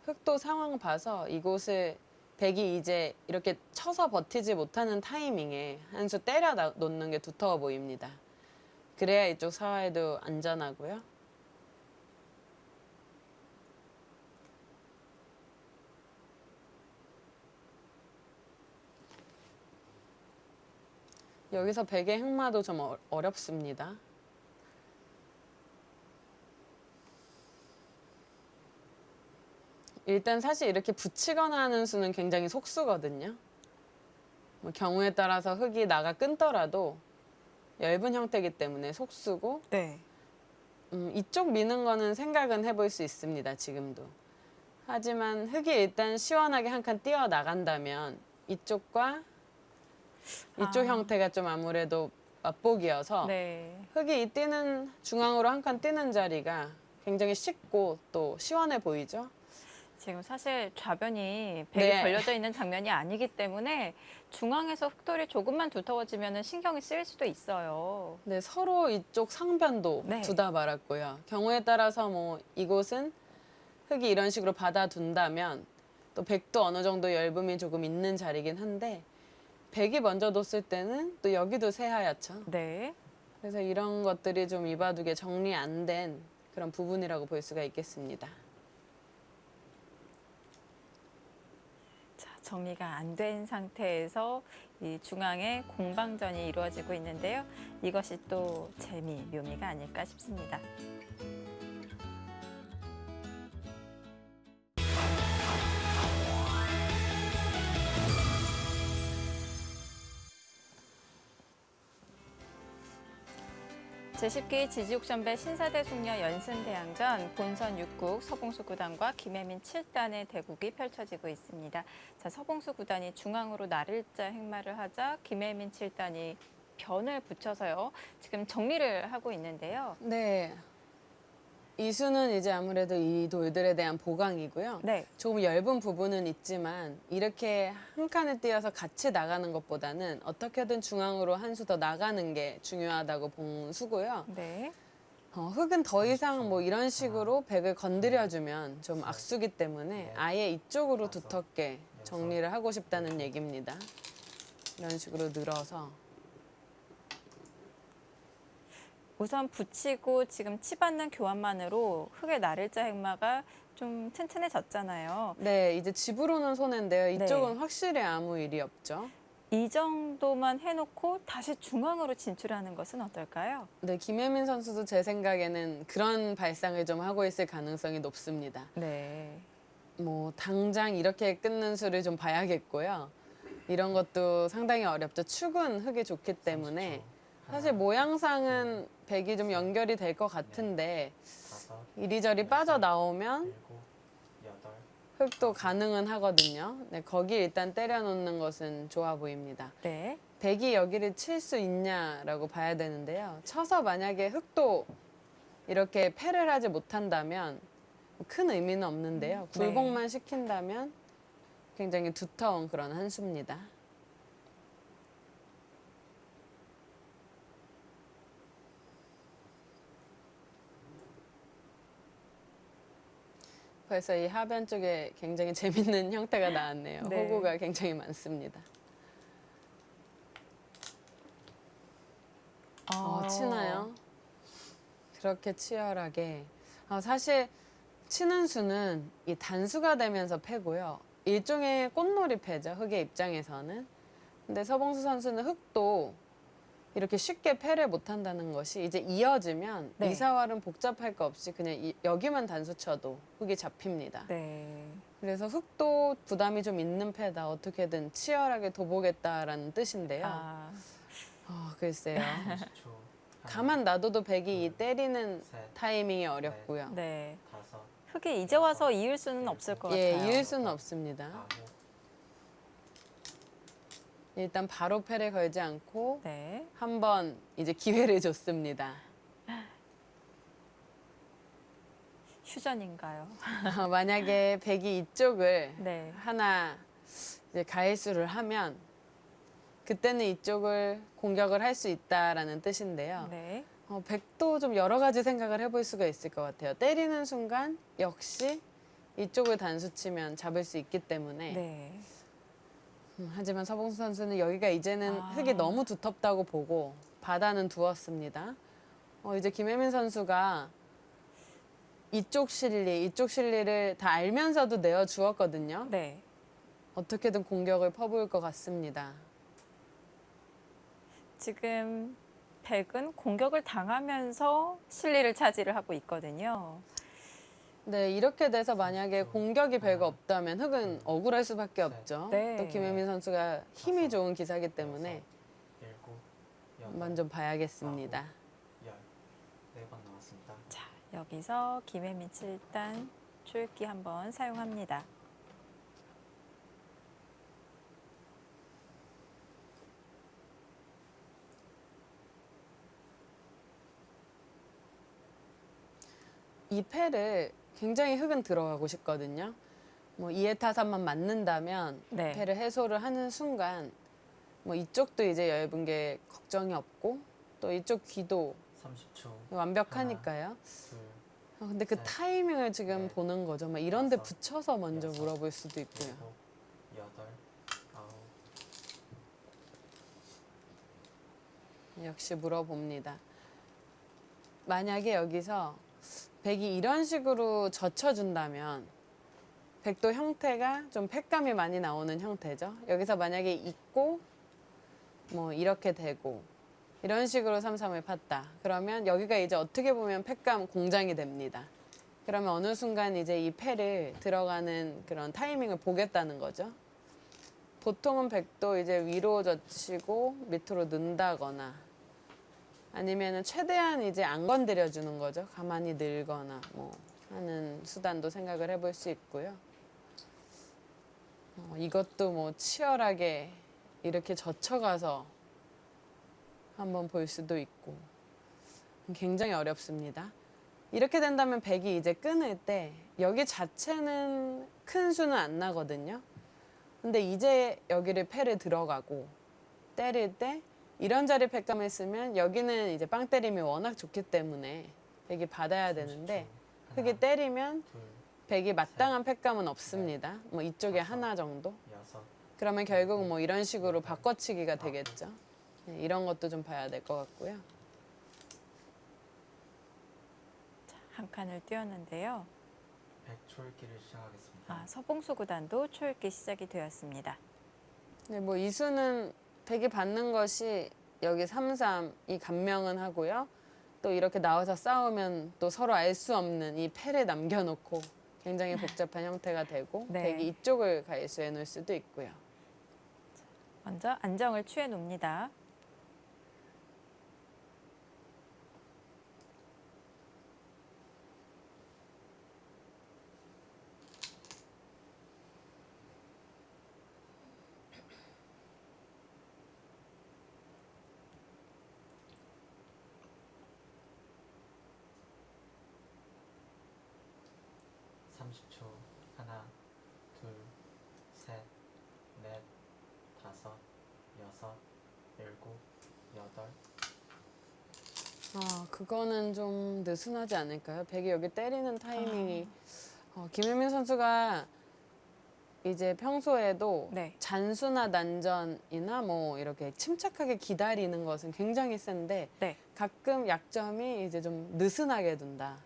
흑도 상황 봐서 이곳을 백이 이제 이렇게 쳐서 버티지 못하는 타이밍에 한 수 때려 놓는 게 두터워 보입니다. 그래야 이쪽 사활도 안전하고요. 여기서 백의 흑마도 좀 어렵습니다. 일단 사실 이렇게 붙이거나 하는 수는 굉장히 속수거든요. 뭐 경우에 따라서 흙이 나가 끊더라도 얇은 형태이기 때문에 속수고 네. 이쪽 미는 거는 생각은 해볼 수 있습니다. 지금도. 하지만 흙이 일단 시원하게 한 칸 띄어 나간다면 이쪽과 이쪽 형태가 좀 아무래도 맛보기여서 네. 흙이 이 뛰는 중앙으로 한 칸 뛰는 자리가 굉장히 쉽고 또 시원해 보이죠. 지금 사실 좌변이 백이 네. 걸려져 있는 장면이 아니기 때문에 중앙에서 흙돌이 조금만 두터워지면 신경이 쓰일 수도 있어요. 네, 서로 이쪽 상변도 네. 두다 말았고요. 경우에 따라서 뭐 이곳은 흙이 이런 식으로 받아둔다면 또 백도 어느 정도 엷음이 조금 있는 자리긴 한데 백이 먼저 뒀을 때는 또 여기도 새하얗죠. 네. 그래서 이런 것들이 좀 이바둑에 정리 안 된 그런 부분이라고 볼 수가 있겠습니다. 자, 정리가 안 된 상태에서 이 중앙에 공방전이 이루어지고 있는데요. 이것이 또 묘미가 아닐까 싶습니다. 제10기 지지옥션배 신사대 숙녀 연승대항전 본선 6국 서봉수 구단과 김혜민 7단의 대국이 펼쳐지고 있습니다. 자, 서봉수 구단이 중앙으로 나를자 행마를 하자 김혜민 7단이 변을 붙여서요. 지금 정리를 하고 있는데요. 네. 이수는 이제 아무래도 이 돌들에 대한 보강이고요. 네. 조금 얇은 부분은 있지만 이렇게 한 칸을 띄어서 같이 나가는 것보다는 어떻게든 중앙으로 한 수 더 나가는 게 중요하다고 본 수고요. 네. 흙은 더 이상 뭐 이런 식으로 백을 건드려주면 좀 악수기 때문에 아예 이쪽으로 두텁게 정리를 하고 싶다는 얘기입니다. 이런 식으로 늘어서. 우선 붙이고 지금 치받는 교환만으로 흙의 나를자 행마가 좀 튼튼해졌잖아요. 네, 이제 집으로는 손해인데요. 네. 이쪽은 확실히 아무 일이 없죠. 이 정도만 해놓고 다시 중앙으로 진출하는 것은 어떨까요? 네, 김혜민 선수도 제 생각에는 그런 발상을 좀 하고 있을 가능성이 높습니다. 네. 뭐 당장 이렇게 끊는 수를 좀 봐야겠고요. 이런 것도 상당히 어렵죠. 축은 흙이 좋기 때문에 30초. 사실 모양상은 백이 좀 연결이 될 것 같은데 이리저리 빠져나오면 7, 8, 흙도 가능은 하거든요. 네, 거기 일단 때려놓는 것은 좋아 보입니다. 네. 백이 여기를 칠 수 있냐라고 봐야 되는데요. 쳐서 만약에 흙도 이렇게 패를 하지 못한다면 큰 의미는 없는데요. 네. 굴복만 시킨다면 굉장히 두터운 그런 한 수입니다. 벌써 이 하변 쪽에 굉장히 재밌는 형태가 나왔네요. 네. 호구가 굉장히 많습니다. 치나요? 그렇게 치열하게. 사실 치는 수는 이 단수가 되면서 패고요. 일종의 꽃놀이 패죠. 흙의 입장에서는. 근데 서봉수 선수는 흙도 이렇게 쉽게 패를 못한다는 것이 이제 이어지면 네. 이사활은 복잡할 거 없이 그냥 여기만 단수 쳐도 흙이 잡힙니다. 네. 그래서 흙도 부담이 좀 있는 패다. 어떻게든 치열하게 둬보겠다라는 뜻인데요. 글쎄요. 30초. 가만 놔둬도 백이 이 때리는 셋, 타이밍이 어렵고요. 네. 5, 흙이 이제 와서 이을 수는 없을 것 예, 같아요. 이을 수는 없습니다. 9, 일단 바로 패를 걸지 않고 네. 한번 이제 기회를 줬습니다. 휴전인가요? 만약에 백이 이쪽을 네. 하나 이제 가일수를 하면 그때는 이쪽을 공격을 할 수 있다라는 뜻인데요. 네. 백도 좀 여러 가지 생각을 해볼 수가 있을 것 같아요. 때리는 순간 역시 이쪽을 단수 치면 잡을 수 있기 때문에 네. 하지만 서봉수 선수는 여기가 이제는 아. 흙이 너무 두텁다고 보고 바다는 두었습니다. 이제 김혜민 선수가 이쪽 실리를 다 알면서도 내어주었거든요. 네. 어떻게든 공격을 퍼부을 것 같습니다. 지금 백은 공격을 당하면서 실리를 차지를 하고 있거든요. 네, 이렇게 돼서 만약에 공격이 별거 없다면 흙은 억울할 수밖에 없죠. 네. 또 김혜민 선수가 힘이 좋은 기사기 때문에 7, 8, 한번 좀 봐야겠습니다. 10. 4번 나왔습니다. 자, 여기서 김혜민 7단 초읽기 한번 사용합니다. 이 패를 굉장히 흙은 들어가고 싶거든요. 뭐 이해타산만 맞는다면 네. 패를 해소를 하는 순간 뭐 이쪽도 이제 얇은 게 걱정이 없고 또 이쪽 귀도 30초. 완벽하니까요. 둘, 근데 그 셋, 타이밍을 지금 넷, 보는 거죠. 막 이런 데 다섯, 붙여서 먼저 여섯, 물어볼 수도 있고요. 7, 8, 9. 역시 물어봅니다. 만약에 여기서 백이 이런 식으로 젖혀준다면 백도 형태가 좀 팩감이 많이 나오는 형태죠. 여기서 만약에 있고 뭐 이렇게 되고 이런 식으로 삼삼을 팠다. 그러면 여기가 이제 어떻게 보면 팩감 공장이 됩니다. 그러면 어느 순간 이제 이 패를 들어가는 그런 타이밍을 보겠다는 거죠. 보통은 백도 이제 위로 젖히고 밑으로 넣는다거나 아니면은 최대한 이제 안 건드려 주는 거죠. 가만히 늘거나 뭐 하는 수단도 생각을 해볼 수 있고요. 이것도 뭐 치열하게 이렇게 젖혀가서 한번 볼 수도 있고 굉장히 어렵습니다. 이렇게 된다면 백이 이제 끊을 때 여기 자체는 큰 수는 안 나거든요. 근데 이제 여기를 패를 들어가고 때릴 때 이런 자리 팩감을 쓰면 여기는 이제 빵 때림이 워낙 좋기 때문에 백이 받아야 되는데 30초. 흙이 때리면 둘, 백이 마땅한 팩감은 없습니다. 뭐 이쪽에 다섯, 하나 정도. 여섯, 그러면 결국 뭐 이런 식으로 바꿔치기가 되겠죠. 네, 이런 것도 좀 봐야 될 것 같고요. 한 칸을 띄웠는데요. 백초읽기를 시작하겠습니다. 서봉수 구단도 초읽기 시작이 되었습니다. 네, 뭐 이 수는 백이 받는 것이 여기 3-3이 감명은 하고요. 또 이렇게 나와서 싸우면 또 서로 알 수 없는 이 패를 남겨놓고 굉장히 복잡한 형태가 되고 네. 백이 이쪽을 가이수해 놓을 수도 있고요. 먼저 안정을 취해 놓습니다. (30초) 하나, 둘, 셋, 넷, 다섯, 여섯, 일곱, 여덟. 그거는 좀 느슨하지 않을까요? 백이 여기 때리는 타이밍이 김혜민 선수가 이제 평소에도 네. 잔수나 난전이나 뭐 이렇게 침착하게 기다리는 것은 굉장히 센데 네. 가끔 약점이 이제 좀 느슨하게 둔다.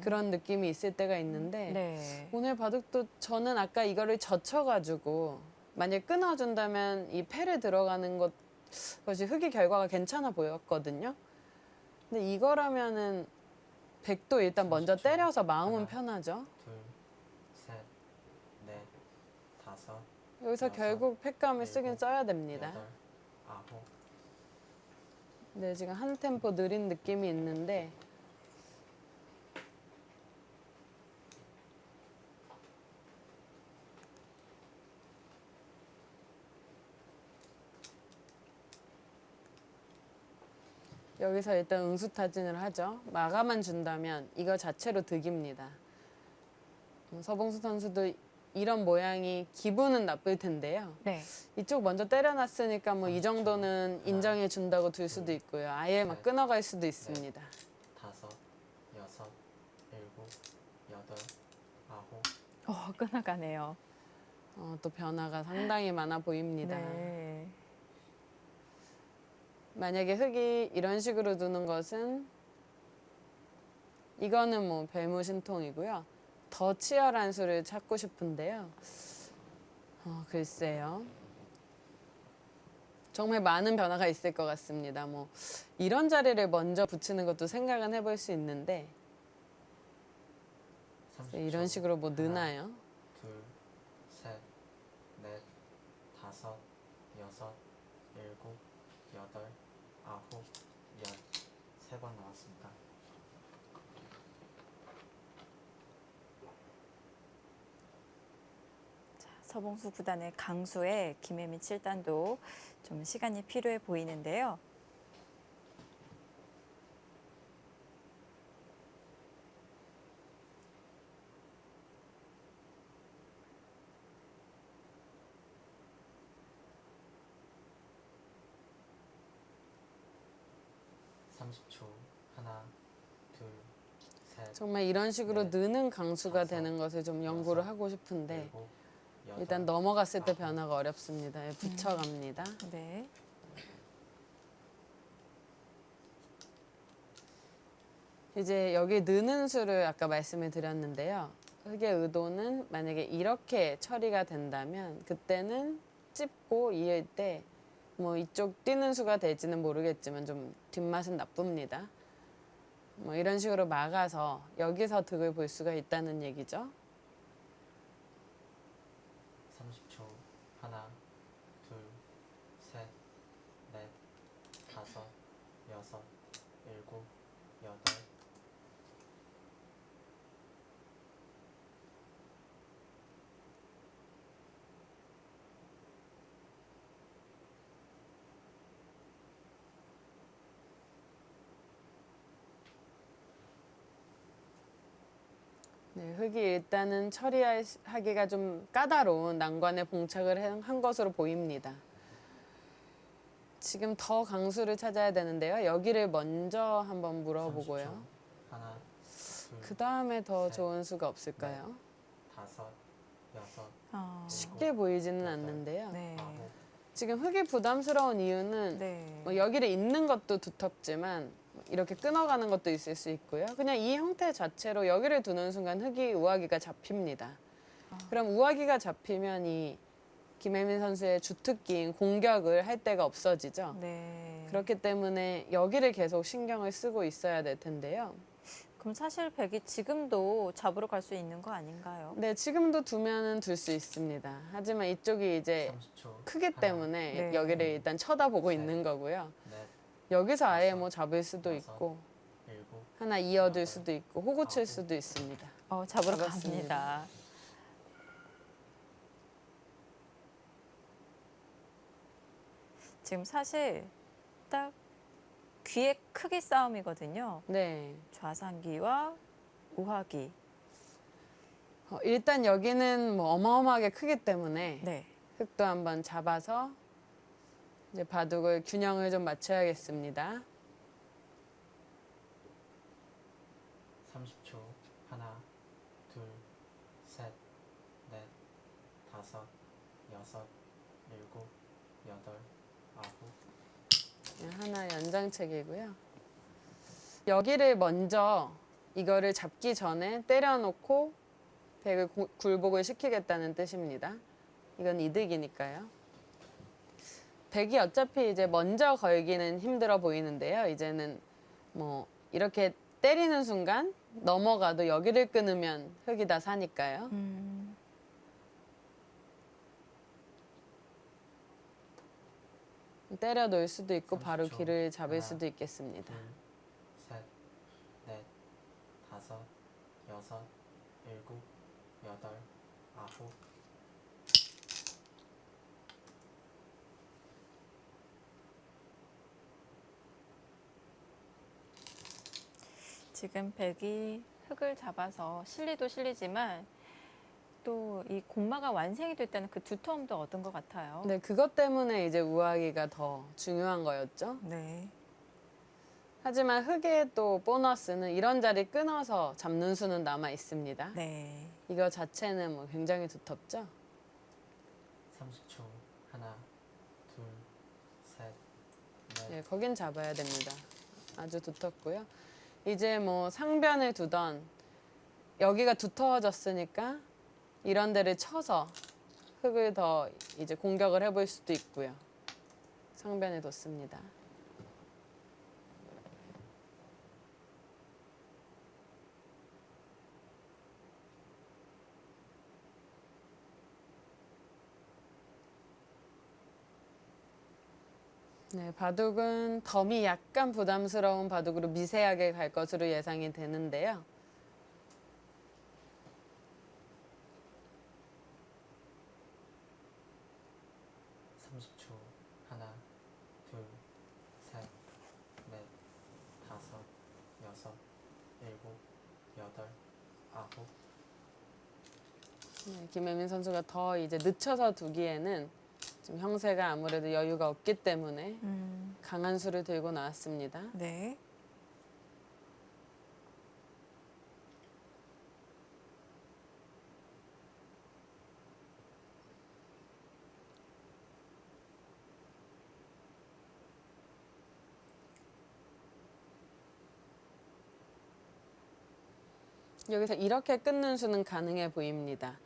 그런 느낌이 있을 때가 있는데 네. 오늘 바둑도 저는 아까 이거를 젖혀가지고 만약 끊어준다면 이 패를 들어가는 것이 흙이 결과가 괜찮아 보였거든요. 근데 이거라면은 백도 일단 먼저 때려서 마음은 하나, 편하죠. 둘, 셋, 넷, 다섯, 여기서 여섯, 결국 팩감을 쓰긴 일곱, 써야 됩니다. 여덟, 아홉. 네, 지금 한 템포 느린 느낌이 있는데 여기서 일단 응수타진을 하죠. 마감만 준다면 이거 자체로 득입니다. 서봉수 선수도 이런 모양이 기분은 나쁠 텐데요. 네. 이쪽 먼저 때려놨으니까 뭐 이 정도는 인정해 준다고 둘 수도 있고요. 아예 막 끊어갈 수도 있습니다. 다섯, 여섯, 일곱, 여덟, 아홉. 끊어가네요. 또 변화가 상당히 많아 보입니다. 네. 만약에 흙이 이런 식으로 두는 것은 이거는 뭐 별무신통이고요. 더 치열한 수를 찾고 싶은데요. 글쎄요. 정말 많은 변화가 있을 것 같습니다. 뭐 이런 자리를 먼저 붙이는 것도 생각은 해볼 수 있는데 30초. 이런 식으로 뭐 하나, 느나요? 둘, 셋, 넷, 다섯, 여섯, 일곱, 여덟, 아홉, 열. 3번 나왔습니다. 서봉수 구단의 강수에 김혜민 7단도 좀 시간이 필요해 보이는데요. (30초) 하나, 둘, 셋, 정말 이런 식으로 네. 느는 강수가 다섯, 되는 것을 좀 연구를 여섯, 하고 싶은데 일곱, 여덟, 일단 넘어갔을 때 아홉. 변화가 어렵습니다. 붙여갑니다. 네. 이제 여기 느는 수를 아까 말씀을 드렸는데요. 흑의 의도는 만약에 이렇게 처리가 된다면 그때는 찝고 이을 때 뭐 이쪽 뛰는 수가 될지는 모르겠지만 좀 뒷맛은 나쁩니다. 뭐 이런 식으로 막아서 여기서 득을 볼 수가 있다는 얘기죠. 30초. 하나, 둘, 셋, 넷, 다섯, 여섯, 일곱, 여덟. 네, 흑이 일단은 처리하기가 좀 까다로운 난관에 봉착을 한 것으로 보입니다. 지금 더 강수를 찾아야 되는데요. 여기를 먼저 한번 물어보고요. 30초. 하나, 둘, 그 다음에 더 셋, 좋은 수가 없을까요? 다섯, 여섯, 쉽게 보이지는 여덟, 않는데요. 네. 아홉. 지금 흑이 부담스러운 이유는 네. 뭐 여기를 잇는 것도 두텁지만 이렇게 끊어가는 것도 있을 수 있고요. 그냥 이 형태 자체로 여기를 두는 순간 흑이 우아기가 잡힙니다. 그럼 우아기가 잡히면 이 김혜민 선수의 주특기인 공격을 할 데가 없어지죠. 네. 그렇기 때문에 여기를 계속 신경을 쓰고 있어야 될 텐데요. 그럼 사실 백이 지금도 잡으러 갈 수 있는 거 아닌가요? 네, 지금도 두면은 둘 수 있습니다. 하지만 이쪽이 이제 30초. 크기 하나, 때문에 네. 여기를 일단 쳐다보고 셋. 있는 거고요. 넷, 여기서 아예 뭐 잡을 수도 여섯. 있고 일곱. 하나 이어둘 수도 있고 호구 칠 아홉. 수도 있습니다. 잡으러 잡았습니다. 갑니다. 지금 사실 딱 귀의 크기 싸움이거든요. 네. 좌상기와 우하기. 일단 여기는 뭐 어마어마하게 크기 때문에 네. 흙도 한번 잡아서 이제 바둑을 균형을 좀 맞춰야겠습니다. 30초. 하나, 둘, 셋, 넷, 다섯, 여섯, 일곱, 여덟, 아홉. 하나 연장책이고요. 여기를 먼저 이거를 잡기 전에 때려놓고 백을 굴복을 시키겠다는 뜻입니다. 이건 이득이니까요. 백이 어차피 이제 먼저 걸기는 힘들어 보이는데요. 이제는 뭐 이렇게 때리는 순간 넘어가도 여기를 끊으면 흑이 다 사니까요. 때려 놓을 수도 있고 바로 30초. 길을 잡을 하나, 수도 있겠습니다. 둘, 셋, 넷, 다섯, 여섯, 일곱, 여덟, 아홉. 지금 백이 흙을 잡아서 실리도 실리지만 또 이 공마가 완성이 됐다는 그 두터움도 얻은 것 같아요. 네, 그것 때문에 이제 우아기가 더 중요한 거였죠. 네. 하지만 흑의 또 보너스는 이런 자리 끊어서 잡는 수는 남아 있습니다. 네. 이거 자체는 뭐 굉장히 두텁죠. 30초. 하나, 둘, 셋, 넷. 네, 거긴 잡아야 됩니다. 아주 두텁고요. 이제 뭐 상변을 두던 여기가 두터워졌으니까 이런 데를 쳐서 흙을 더 이제 공격을 해볼 수도 있고요. 상변에 뒀습니다. 네, 바둑은 덤이 약간 부담스러운 바둑으로 미세하게 갈 것으로 예상이 되는데요. 하나, 둘, 셋, 넷, 다섯, 여섯, 일곱, 여덟, 아홉. 네, 김혜민 선수가 더 이제 늦춰서 두기에는 좀 형세가 아무래도 여유가 없기 때문에 강한 수를 들고 나왔습니다. 네. 여기서 이렇게 끊는 수는 가능해 보입니다.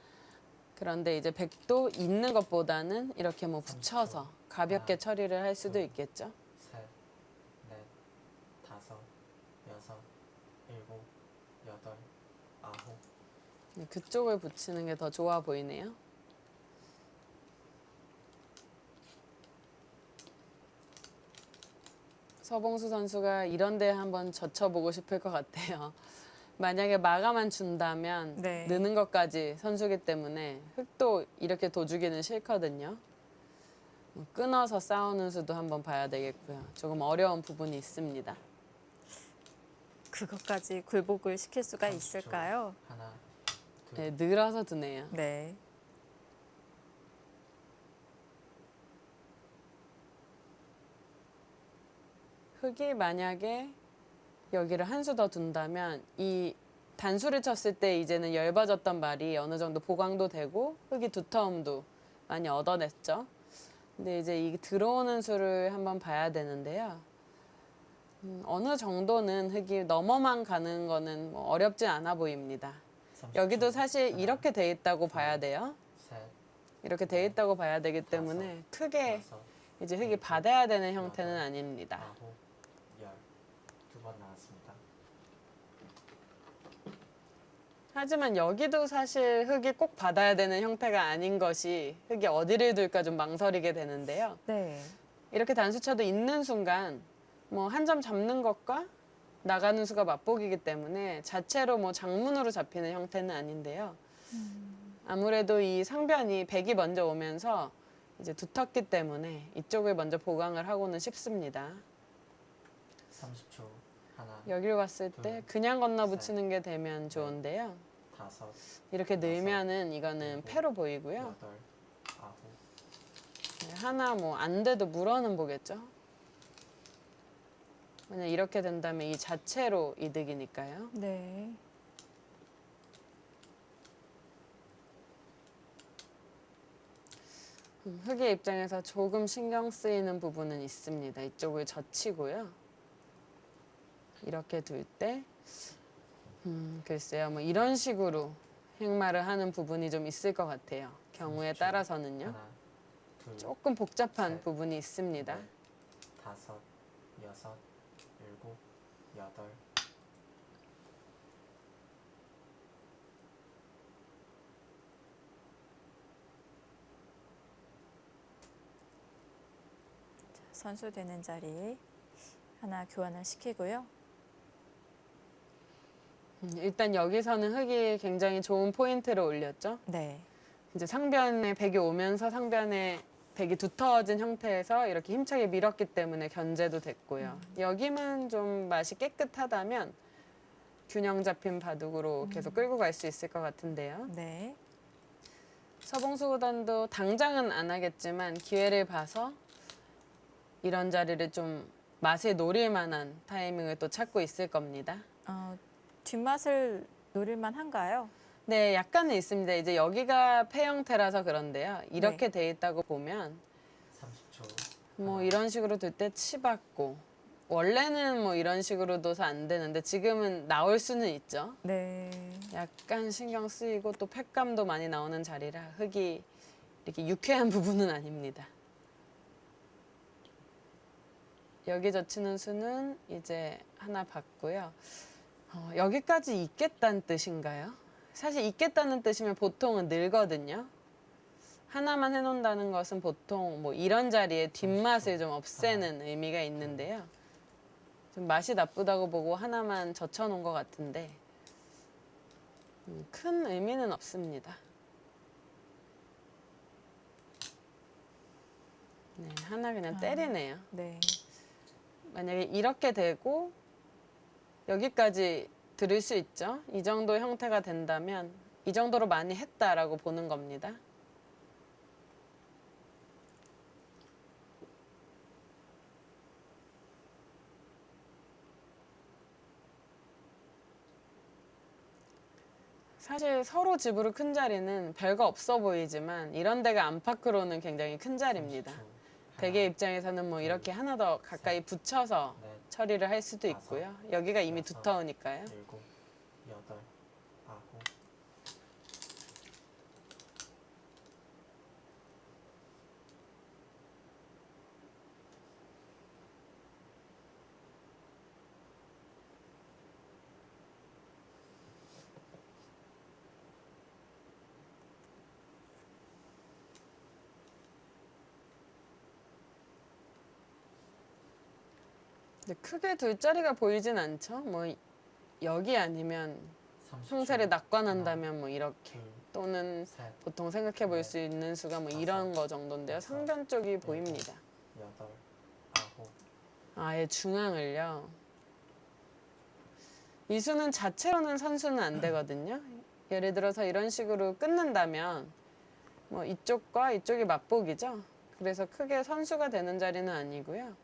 그런데 이제 100도 있는 것보다는 이렇게 뭐 붙여서 가볍게 처리를 할 수도 있겠죠. 셋, 넷, 다섯, 여섯, 일곱, 여덟, 아홉. 네, 그쪽을 붙이는 게 더 좋아 보이네요. 서봉수 선수가 이런 데 한번 젖혀보고 싶을 것 같아요. 만약에 마감만 준다면 네. 느는 것까지 선수기 때문에 흙도 이렇게 둬주기는 싫거든요. 뭐 끊어서 싸우는 수도 한번 봐야 되겠고요. 조금 어려운 부분이 있습니다. 그것까지 굴복을 시킬 수가 30초. 있을까요? 하나, 둘, 네, 늘어서 드네요. 네. 흙이 만약에 여기를 한 수 더 둔다면 이 단수를 쳤을 때 이제는 얇아졌던 말이 어느 정도 보강도 되고 흙이 두터움도 많이 얻어냈죠. 근데 이제 이 들어오는 수를 한번 봐야 되는데요. 어느 정도는 흙이 넘어만 가는 거는 뭐 어렵진 않아 보입니다. 30초. 여기도 사실 하나, 이렇게 돼 있다고 봐야 돼요. 셋, 이렇게 돼 있다고 봐야 되기 때문에 크게 여섯, 이제 흙이 받아야 되는 형태는 아닙니다. 아홉, 열. 2번 나왔습니다. 하지만 여기도 사실 흙이 꼭 받아야 되는 형태가 아닌 것이 흙이 어디를 둘까 좀 망설이게 되는데요. 네. 이렇게 단수쳐도 있는 순간 뭐 한 점 잡는 것과 나가는 수가 맞보기기 때문에 자체로 뭐 장문으로 잡히는 형태는 아닌데요. 아무래도 이 상변이 백이 먼저 오면서 이제 두텁기 때문에 이쪽을 먼저 보강을 하고는 싶습니다. 30초. 하나, 여기를 왔을 때 둘, 그냥 건너 셋, 붙이는 게 되면 좋은데요. 다섯, 이렇게 늘면은 이거는 일곱, 패로 보이고요. 여덟, 아홉. 네, 하나 뭐 안 돼도 물어는 보겠죠. 만약 이렇게 된다면 이 자체로 이득이니까요. 네. 흙의 입장에서 조금 신경 쓰이는 부분은 있습니다. 이쪽을 젖히고요. 이렇게 둘 때, 글쎄요, 뭐 이런 식으로 행마를 하는 부분이 좀 있을 것 같아요. 경우에 30초. 따라서는요. 하나, 둘, 조금 복잡한 셋, 부분이 있습니다. 넷, 다섯, 여섯, 일곱, 여덟. 선수 되는 자리 하나 교환을 시키고요. 일단 여기서는 흙이 굉장히 좋은 포인트를 올렸죠. 네. 이제 상변에 백이 오면서 상변에 백이 두터워진 형태에서 이렇게 힘차게 밀었기 때문에 견제도 됐고요. 여기만 좀 맛이 깨끗하다면 균형 잡힌 바둑으로 계속 끌고 갈 수 있을 것 같은데요. 네. 서봉수 구단도 당장은 안 하겠지만 기회를 봐서 이런 자리를 좀 맛을 노릴 만한 타이밍을 또 찾고 있을 겁니다. 뒷맛을 노릴만 한가요? 네, 약간은 있습니다. 이제 여기가 폐 형태라서 그런데요. 이렇게 네. 돼 있다고 보면 30초. 뭐 하나, 이런 식으로 둘 때 치받고 원래는 뭐 이런 식으로 둬서 안 되는데 지금은 나올 수는 있죠. 네. 약간 신경 쓰이고 또 팩감도 많이 나오는 자리라 흙이 이렇게 유쾌한 부분은 아닙니다. 여기 젖히는 수는 이제 하나 받고요. 여기까지 있겠다는 뜻인가요? 사실 있겠다는 뜻이면 보통은 늘거든요. 하나만 해놓는다는 것은 보통 뭐 이런 자리에 뒷맛을 좀 없애는 의미가 있는데요. 좀 맛이 나쁘다고 보고 하나만 젖혀놓은 것 같은데 큰 의미는 없습니다. 네, 하나 그냥 때리네요. 네. 만약에 이렇게 되고 여기까지 들을 수 있죠. 이 정도 형태가 된다면 이 정도로 많이 했다라고 보는 겁니다. 사실 서로 집으로 큰 자리는 별거 없어 보이지만 이런 데가 안팎으로는 굉장히 큰 자리입니다. 30초. 백의 입장에서는 뭐 이렇게 하나 더 가까이 붙여서 넷, 처리를 할 수도 있고요. 여기가 이미 여섯, 두터우니까요. 일곱, 여덟, 근데 크게 둘 자리가 보이진 않죠. 뭐 여기 아니면 30초. 형세를 낙관한다면 뭐 이렇게 둘, 또는 셋, 보통 생각해 볼 수 있는 수가 뭐 이런 거 정도인데요. 상변 쪽이 보입니다. 여덟, 아홉, 아예 중앙을요. 이 수는 자체로는 선수는 안 되거든요. 예를 들어서 이런 식으로 끊는다면 뭐 이쪽과 이쪽이 맞복이죠. 그래서 크게 선수가 되는 자리는 아니고요.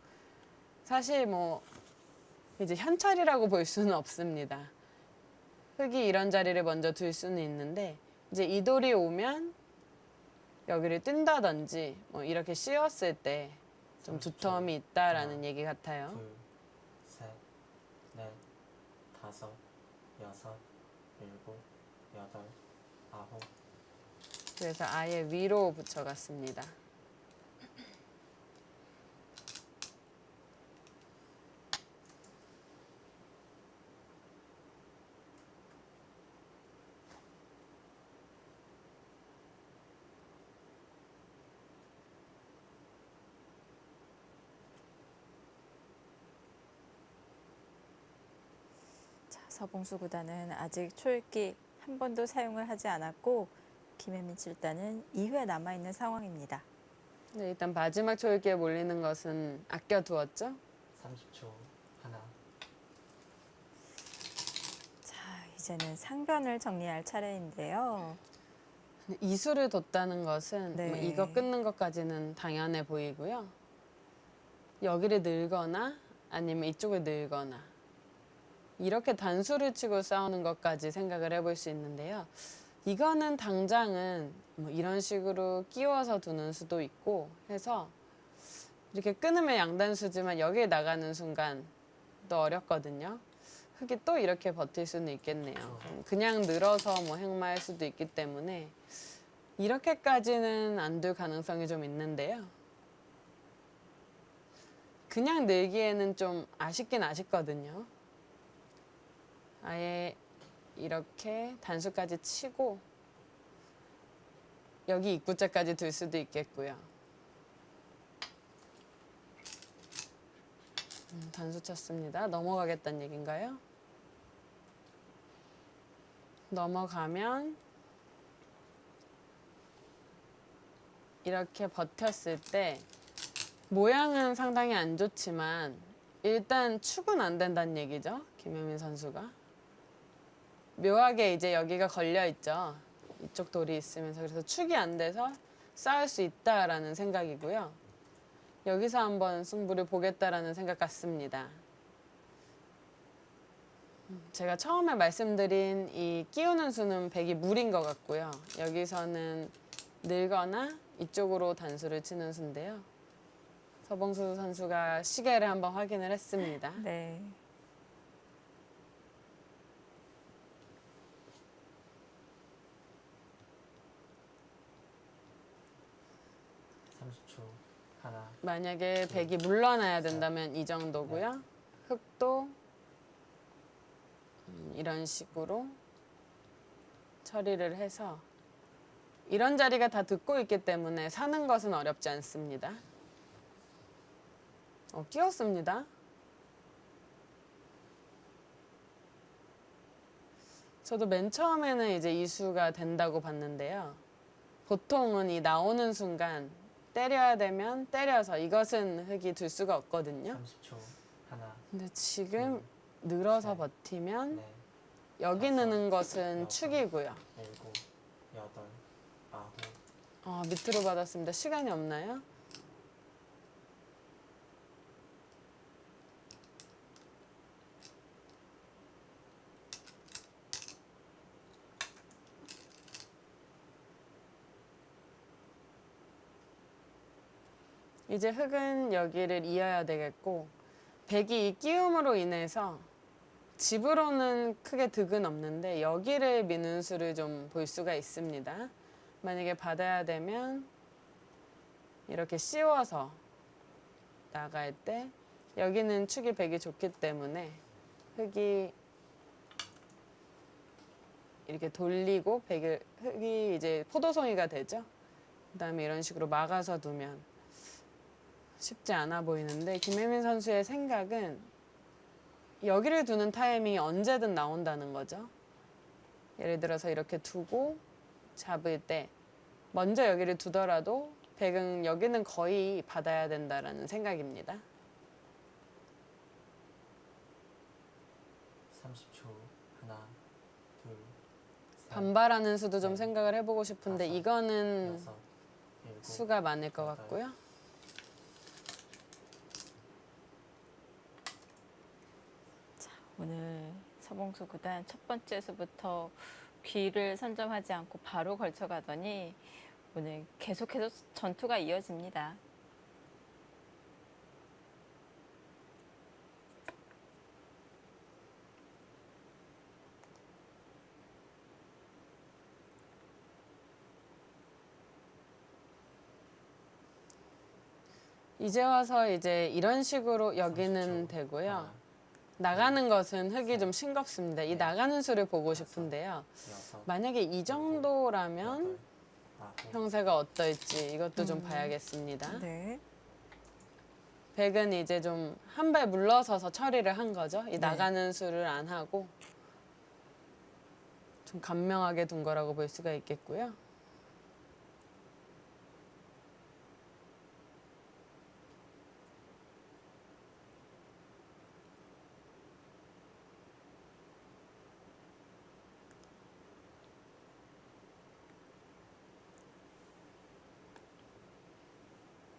사실 뭐 이제 현찰이라고 볼 수는 없습니다. 흙이 이런 자리를 먼저 둘 수는 있는데 이제 이 돌이 오면 여기를 뜬다든지 뭐 이렇게 씌웠을 때 좀 30초. 두터움이 있다라는 하나, 얘기 같아요. 둘, 셋, 넷, 다섯, 여섯, 일곱, 여덟, 아홉. 그래서 아예 위로 붙여갔습니다. 자, 서봉수 구단은 아직 초읽기 한 번도 사용을 하지 않았고 김혜민 7단은 2회 남아있는 상황입니다. 네, 일단 마지막 초읽기에 몰리는 것은 아껴두었죠. 30초. 하나, 자, 이제는 상변을 정리할 차례인데요. 이 수를 뒀다는 것은 네. 뭐 이거 끊는 것까지는 당연해 보이고요. 여기를 늘거나 아니면 이쪽을 늘거나 이렇게 단수를 치고 싸우는 것까지 생각을 해볼 수 있는데요. 이거는 당장은 뭐 이런 식으로 끼워서 두는 수도 있고 해서 이렇게 끊으면 양단수지만 여기에 나가는 순간 또 어렵거든요. 흙이 또 이렇게 버틸 수는 있겠네요. 그냥 늘어서 뭐 행마할 수도 있기 때문에 이렇게까지는 안 둘 가능성이 좀 있는데요. 그냥 늘기에는 좀 아쉽긴 아쉽거든요. 아예 이렇게 단수까지 치고 여기 입구자까지 둘 수도 있겠고요. 단수 쳤습니다. 넘어가겠다는 얘기인가요? 넘어가면 이렇게 버텼을 때 모양은 상당히 안 좋지만 일단 축은 안 된다는 얘기죠. 김혜민 선수가. 묘하게 이제 여기가 걸려 있죠. 이쪽 돌이 있으면서 그래서 축이 안 돼서 싸울 수 있다라는 생각이고요. 여기서 한번 승부를 보겠다라는 생각 같습니다. 제가 처음에 말씀드린 이 끼우는 수는 백이 물인 것 같고요. 여기서는 늘거나 이쪽으로 단수를 치는 수인데요. 서봉수 선수가 시계를 한번 확인을 했습니다. 네. 하나, 만약에 백이 물러나야 된다면 이 정도고요. 흙도 이런 식으로 처리를 해서 이런 자리가 다 듣고 있기 때문에 사는 것은 어렵지 않습니다. 끼웠습니다. 저도 맨 처음에는 이제 이수가 된다고 봤는데요. 보통은 이 나오는 순간 때려야 되면 때려서 이것은 흙이 둘 수가 없거든요. 30초. 하나, 근데 지금 늘어서 셋, 버티면 넷, 여기 다섯, 느는 것은 여섯, 축이고요. 일곱, 여덟, 아홉. 밑으로 받았습니다. 시간이 없나요? 이제 흙은 여기를 이어야 되겠고 백이 이 끼움으로 인해서 집으로는 크게 득은 없는데 여기를 미는 수를 좀 볼 수가 있습니다. 만약에 받아야 되면 이렇게 씌워서 나갈 때 여기는 축이 백이 좋기 때문에 흙이 이렇게 돌리고 흙이 이제 포도송이가 되죠. 그다음에 이런 식으로 막아서 두면 쉽지 않아 보이는데 김혜민 선수의 생각은 여기를 두는 타이밍이 언제든 나온다는 거죠. 예를 들어서 이렇게 두고 잡을 때 먼저 여기를 두더라도 백은 여기는 거의 받아야 된다라는 생각입니다. 30초. 하나, 둘, 셋, 반발하는 수도 좀 네. 생각을 해보고 싶은데 다섯, 이거는 여섯, 일곱, 수가 많을 것 여덟. 같고요. 오늘 서봉수 구단 첫 번째 수부터 귀를 선점하지 않고 바로 걸쳐가더니 오늘 계속해서 전투가 이어집니다. 이제 와서 이제 이런 식으로 여기는 30초. 되고요. 하나, 나가는 것은 흙이 좀 싱겁습니다. 이 네. 나가는 수를 보고 싶은데요. 여섯, 만약에 이 정도라면 여덟, 아홉, 형세가 어떨지 이것도 좀 음. 봐야겠습니다. 네. 백은 이제 좀 한 발 물러서서 처리를 한 거죠. 이 네. 나가는 수를 안 하고 좀 간명하게 둔 거라고 볼 수가 있겠고요.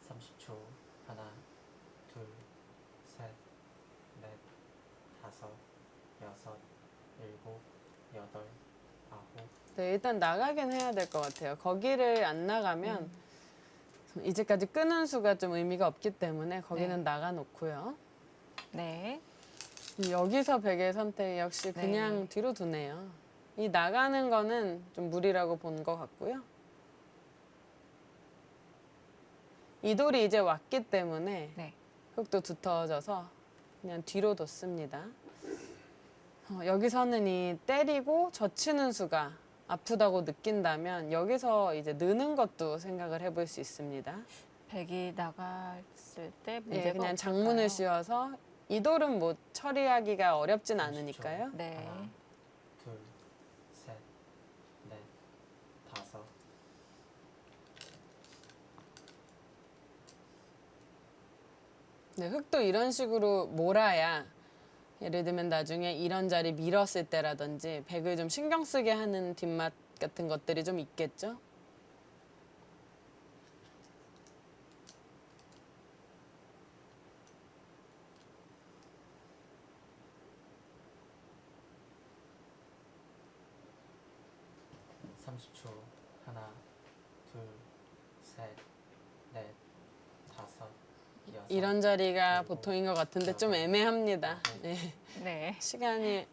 삼십초. 하나, 둘, 셋, 넷, 다섯, 여섯, 일곱, 여덟, 아홉. 네, 일단 나가긴 해야 될 것 같아요. 거기를 안 나가면 이제까지 끄는 수가 좀 의미가 없기 때문에 거기는 네. 나가 놓고요. 네. 여기서 백의 선택 역시 네. 그냥 뒤로 두네요. 이 나가는 거는 좀 무리라고 본 것 같고요. 이 돌이 이제 왔기 때문에 네. 흙도 두터워져서 그냥 뒤로 뒀습니다. 여기서는 이 때리고 젖히는 수가 아프다고 느낀다면 여기서 이제 느는 것도 생각을 해볼 수 있습니다. 백이 나갔을 때 문제가 예, 그냥 없을까요? 장문을 씌워서 이 돌은 뭐 처리하기가 어렵진 30초. 않으니까요. 네. 하나, 둘, 셋, 넷, 다섯. 네, 흙도 이런 식으로 몰아야 예를 들면 나중에 이런 자리 밀었을 때라든지 백을 좀 신경 쓰게 하는 뒷맛 같은 것들이 좀 있겠죠. 삼십초. 하나, 둘, 셋, 넷, 다섯, 여섯. 이런 자리가 일곱, 보통인 것 같은데 좀 여덟, 애매합니다. 아홉. 네. 네. 시간이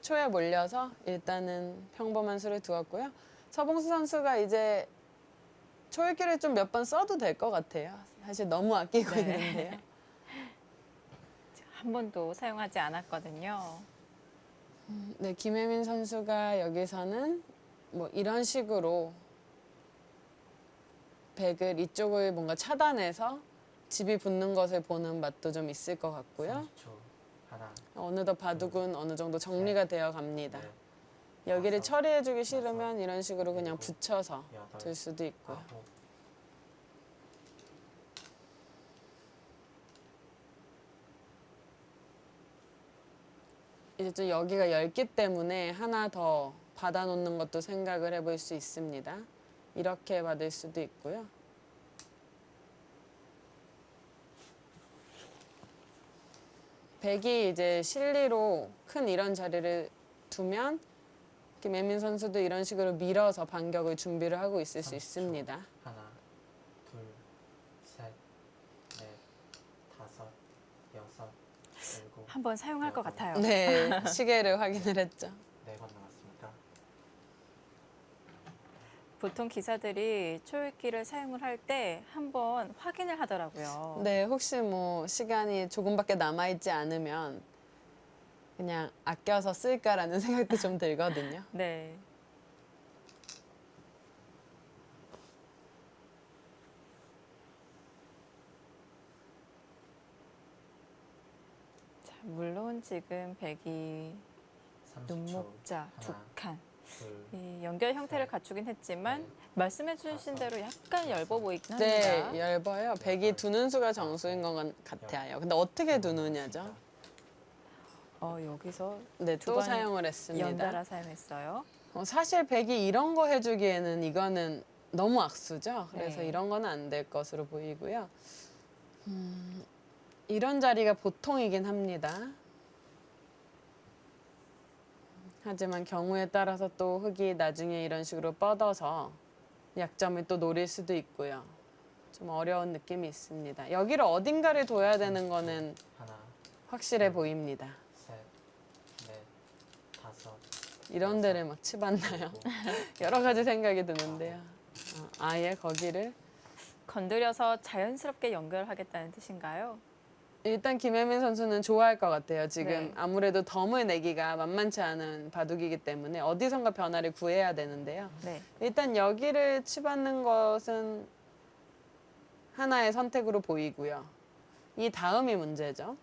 초에 몰려서 일단은 평범한 수를 두었고요. 서봉수 선수가 이제 초읽기를 좀 몇 번 써도 될 것 같아요. 사실 너무 아끼고 네. 있는데요. 한 번도 사용하지 않았거든요. 네, 김혜민 선수가 여기서는 뭐 이런 식으로 백을 이쪽을 뭔가 차단해서 집이 붙는 것을 보는 맛도 좀 있을 것 같고요. 30초. 하나, 어느덧 바둑은 어느 정도 정리가 되어 갑니다. 넷, 여기를 다섯, 처리해주기 싫으면 이런 식으로 그냥 일곱, 붙여서 여덟, 둘 수도 있고요. 아홉. 이제 좀 여기가 얇기 때문에 하나 더 받아놓는 것도 생각을 해볼 수 있습니다. 이렇게 받을 수도 있고요. 백이 이제 실리로 큰 이런 자리를 두면 김혜민 선수도 이런 식으로 밀어서 반격을 준비를 하고 있을 수 30초. 있습니다. 하나, 둘, 셋, 넷, 다섯, 여섯, 일곱. 한번 사용할 것 같아요. 네, 시계를 확인을 했죠. 네 번 남았습니다. 보통 기사들이 초읽기를 사용을 할 때 한번 확인을 하더라고요. 네, 혹시 뭐 시간이 조금밖에 남아있지 않으면 그냥 아껴서 쓸까라는 생각도 좀 들거든요. 네. 자, 물론 보면 지금 백이 30초. 눈목자 두 하나, 칸. 둘, 이 연결 형태를 셋, 갖추긴 했지만 넷, 말씀해 주신 대로 약간 엷어 보이긴 네, 합니다. 얇아요. 백이 두 눈수가 정수인 것 같아요. 근데 어떻게 두 눈이죠? 여기서 네, 두 또 번 사용을 했습니다. 연달아 사용했어요. 사실 백이 이런 거 해주기에는 이거는 너무 악수죠. 그래서 네. 이런 거는 안 될 것으로 보이고요. 이런 자리가 보통이긴 합니다. 하지만 경우에 따라서 또 흙이 나중에 이런 식으로 뻗어서 약점을 또 노릴 수도 있고요. 좀 어려운 느낌이 있습니다. 여기를 어딘가를 둬야 되는 거는 하나, 확실해 보입니다. 셋, 넷, 다섯, 이런 데를 막 치봤나요? 일곱, 여러 가지 생각이 드는데요. 아예 거기를 건드려서 자연스럽게 연결하겠다는 뜻인가요? 일단 김혜민 선수는 좋아할 것 같아요. 지금 네. 아무래도 덤을 내기가 만만치 않은 바둑이기 때문에 어디선가 변화를 구해야 되는데요. 네. 일단 여기를 치받는 것은 하나의 선택으로 보이고요. 이 다음이 문제죠.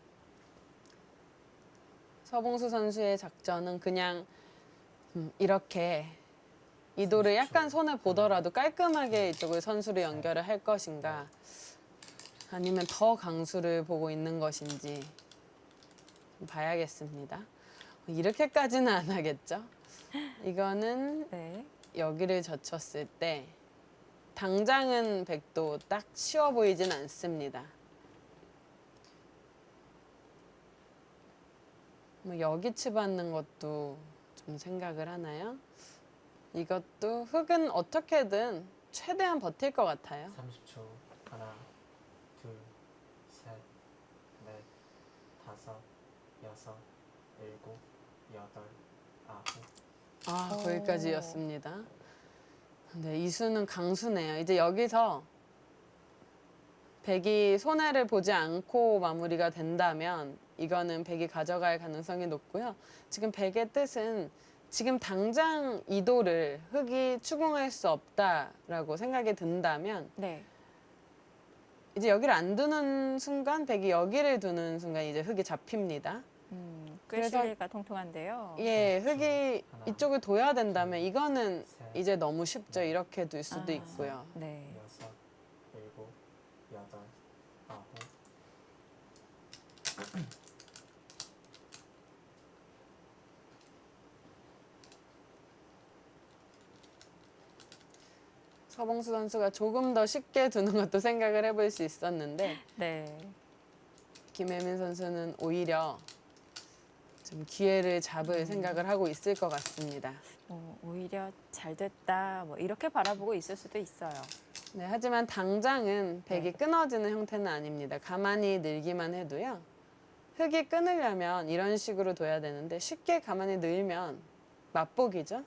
서봉수 선수의 작전은 그냥 이렇게 이도를 약간 손에 보더라도 깔끔하게 이쪽을 선수로 연결을 할 것인가 아니면 더 강수를 보고 있는 것인지 좀 봐야겠습니다. 이렇게까지는 안 하겠죠. 이거는 네. 여기를 젖혔을 때 당장은 백도 딱 쉬워 보이진 않습니다. 뭐 여기 치받는 것도 좀 생각을 하나요? 이것도 흙은 어떻게든 최대한 버틸 것 같아요. 30초. 하나, 둘, 셋, 넷, 다섯, 여섯, 일곱, 여덟, 아홉. 거기까지였습니다. 근데 이 수는 강수네요. 이제 여기서 백이 손해를 보지 않고 마무리가 된다면 이거는 백이 가져갈 가능성이 높고요. 지금 백의 뜻은 지금 당장 이도를 흙이 추궁할 수 없다라고 생각이 든다면 네. 이제 여기를 안 두는 순간 백이 여기를 두는 순간 이제 흙이 잡힙니다. 꽤 그래서- 실리가 통통한데요. 예, 흙이 이쪽을 둬야 된다면 이거는 셋, 이제 너무 쉽죠. 이렇게 둘 수도 아. 있고요. 네. 여섯, 일곱, 여덟, 아홉. 서봉수 선수가 조금 더 쉽게 두는 것도 생각을 해볼 수 있었는데 네. 김혜민 선수는 오히려 좀 기회를 잡을 생각을 하고 있을 것 같습니다. 오히려 잘 됐다. 뭐 이렇게 바라보고 있을 수도 있어요. 네, 하지만 당장은 백이 네. 끊어지는 형태는 아닙니다. 가만히 늘기만 해도요. 흙이 끊으려면 이런 식으로 둬야 되는데 쉽게 가만히 늘면 맛보기죠.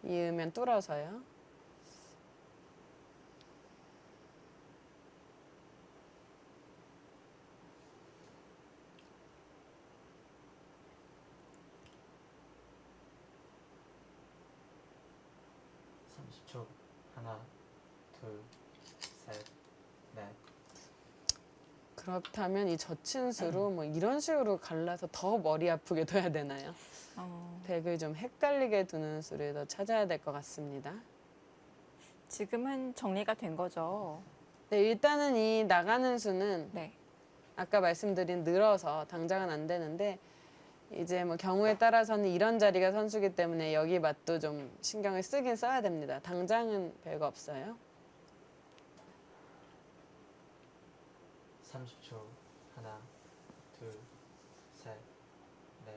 이으면 뚫어서요. 삼십 초. 하나, 둘, 셋, 넷. 그렇다면 이 젖힌 수로 뭐 이런 식으로 갈라서 더 머리 아프게 둬야 되나요? 백을 좀 헷갈리게 두는 수를 더 찾아야 될 것 같습니다. 지금은 정리가 된 거죠. 네, 일단은 이 나가는 수는 네. 아까 말씀드린 늘어서 당장은 안 되는데 이제 뭐 경우에 따라서는 이런 자리가 선수기 때문에 여기 맛도 좀 신경을 쓰긴 써야 됩니다. 당장은 별거 없어요. 30초. 하나, 둘, 셋, 넷,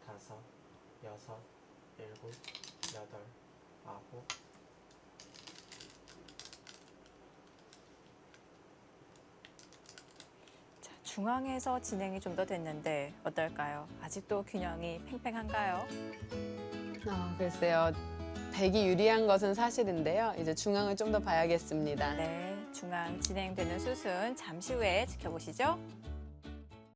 다섯, 여섯, 일곱, 여덟, 아홉. 자, 중앙에서 진행이 좀 더 됐는데 어떨까요? 아직도 균형이 팽팽한가요? 글쎄요. 백이 유리한 것은 사실인데요. 이제 중앙을 좀 더 봐야겠습니다. 네. 중앙 진행되는 수순 잠시 후에 지켜보시죠.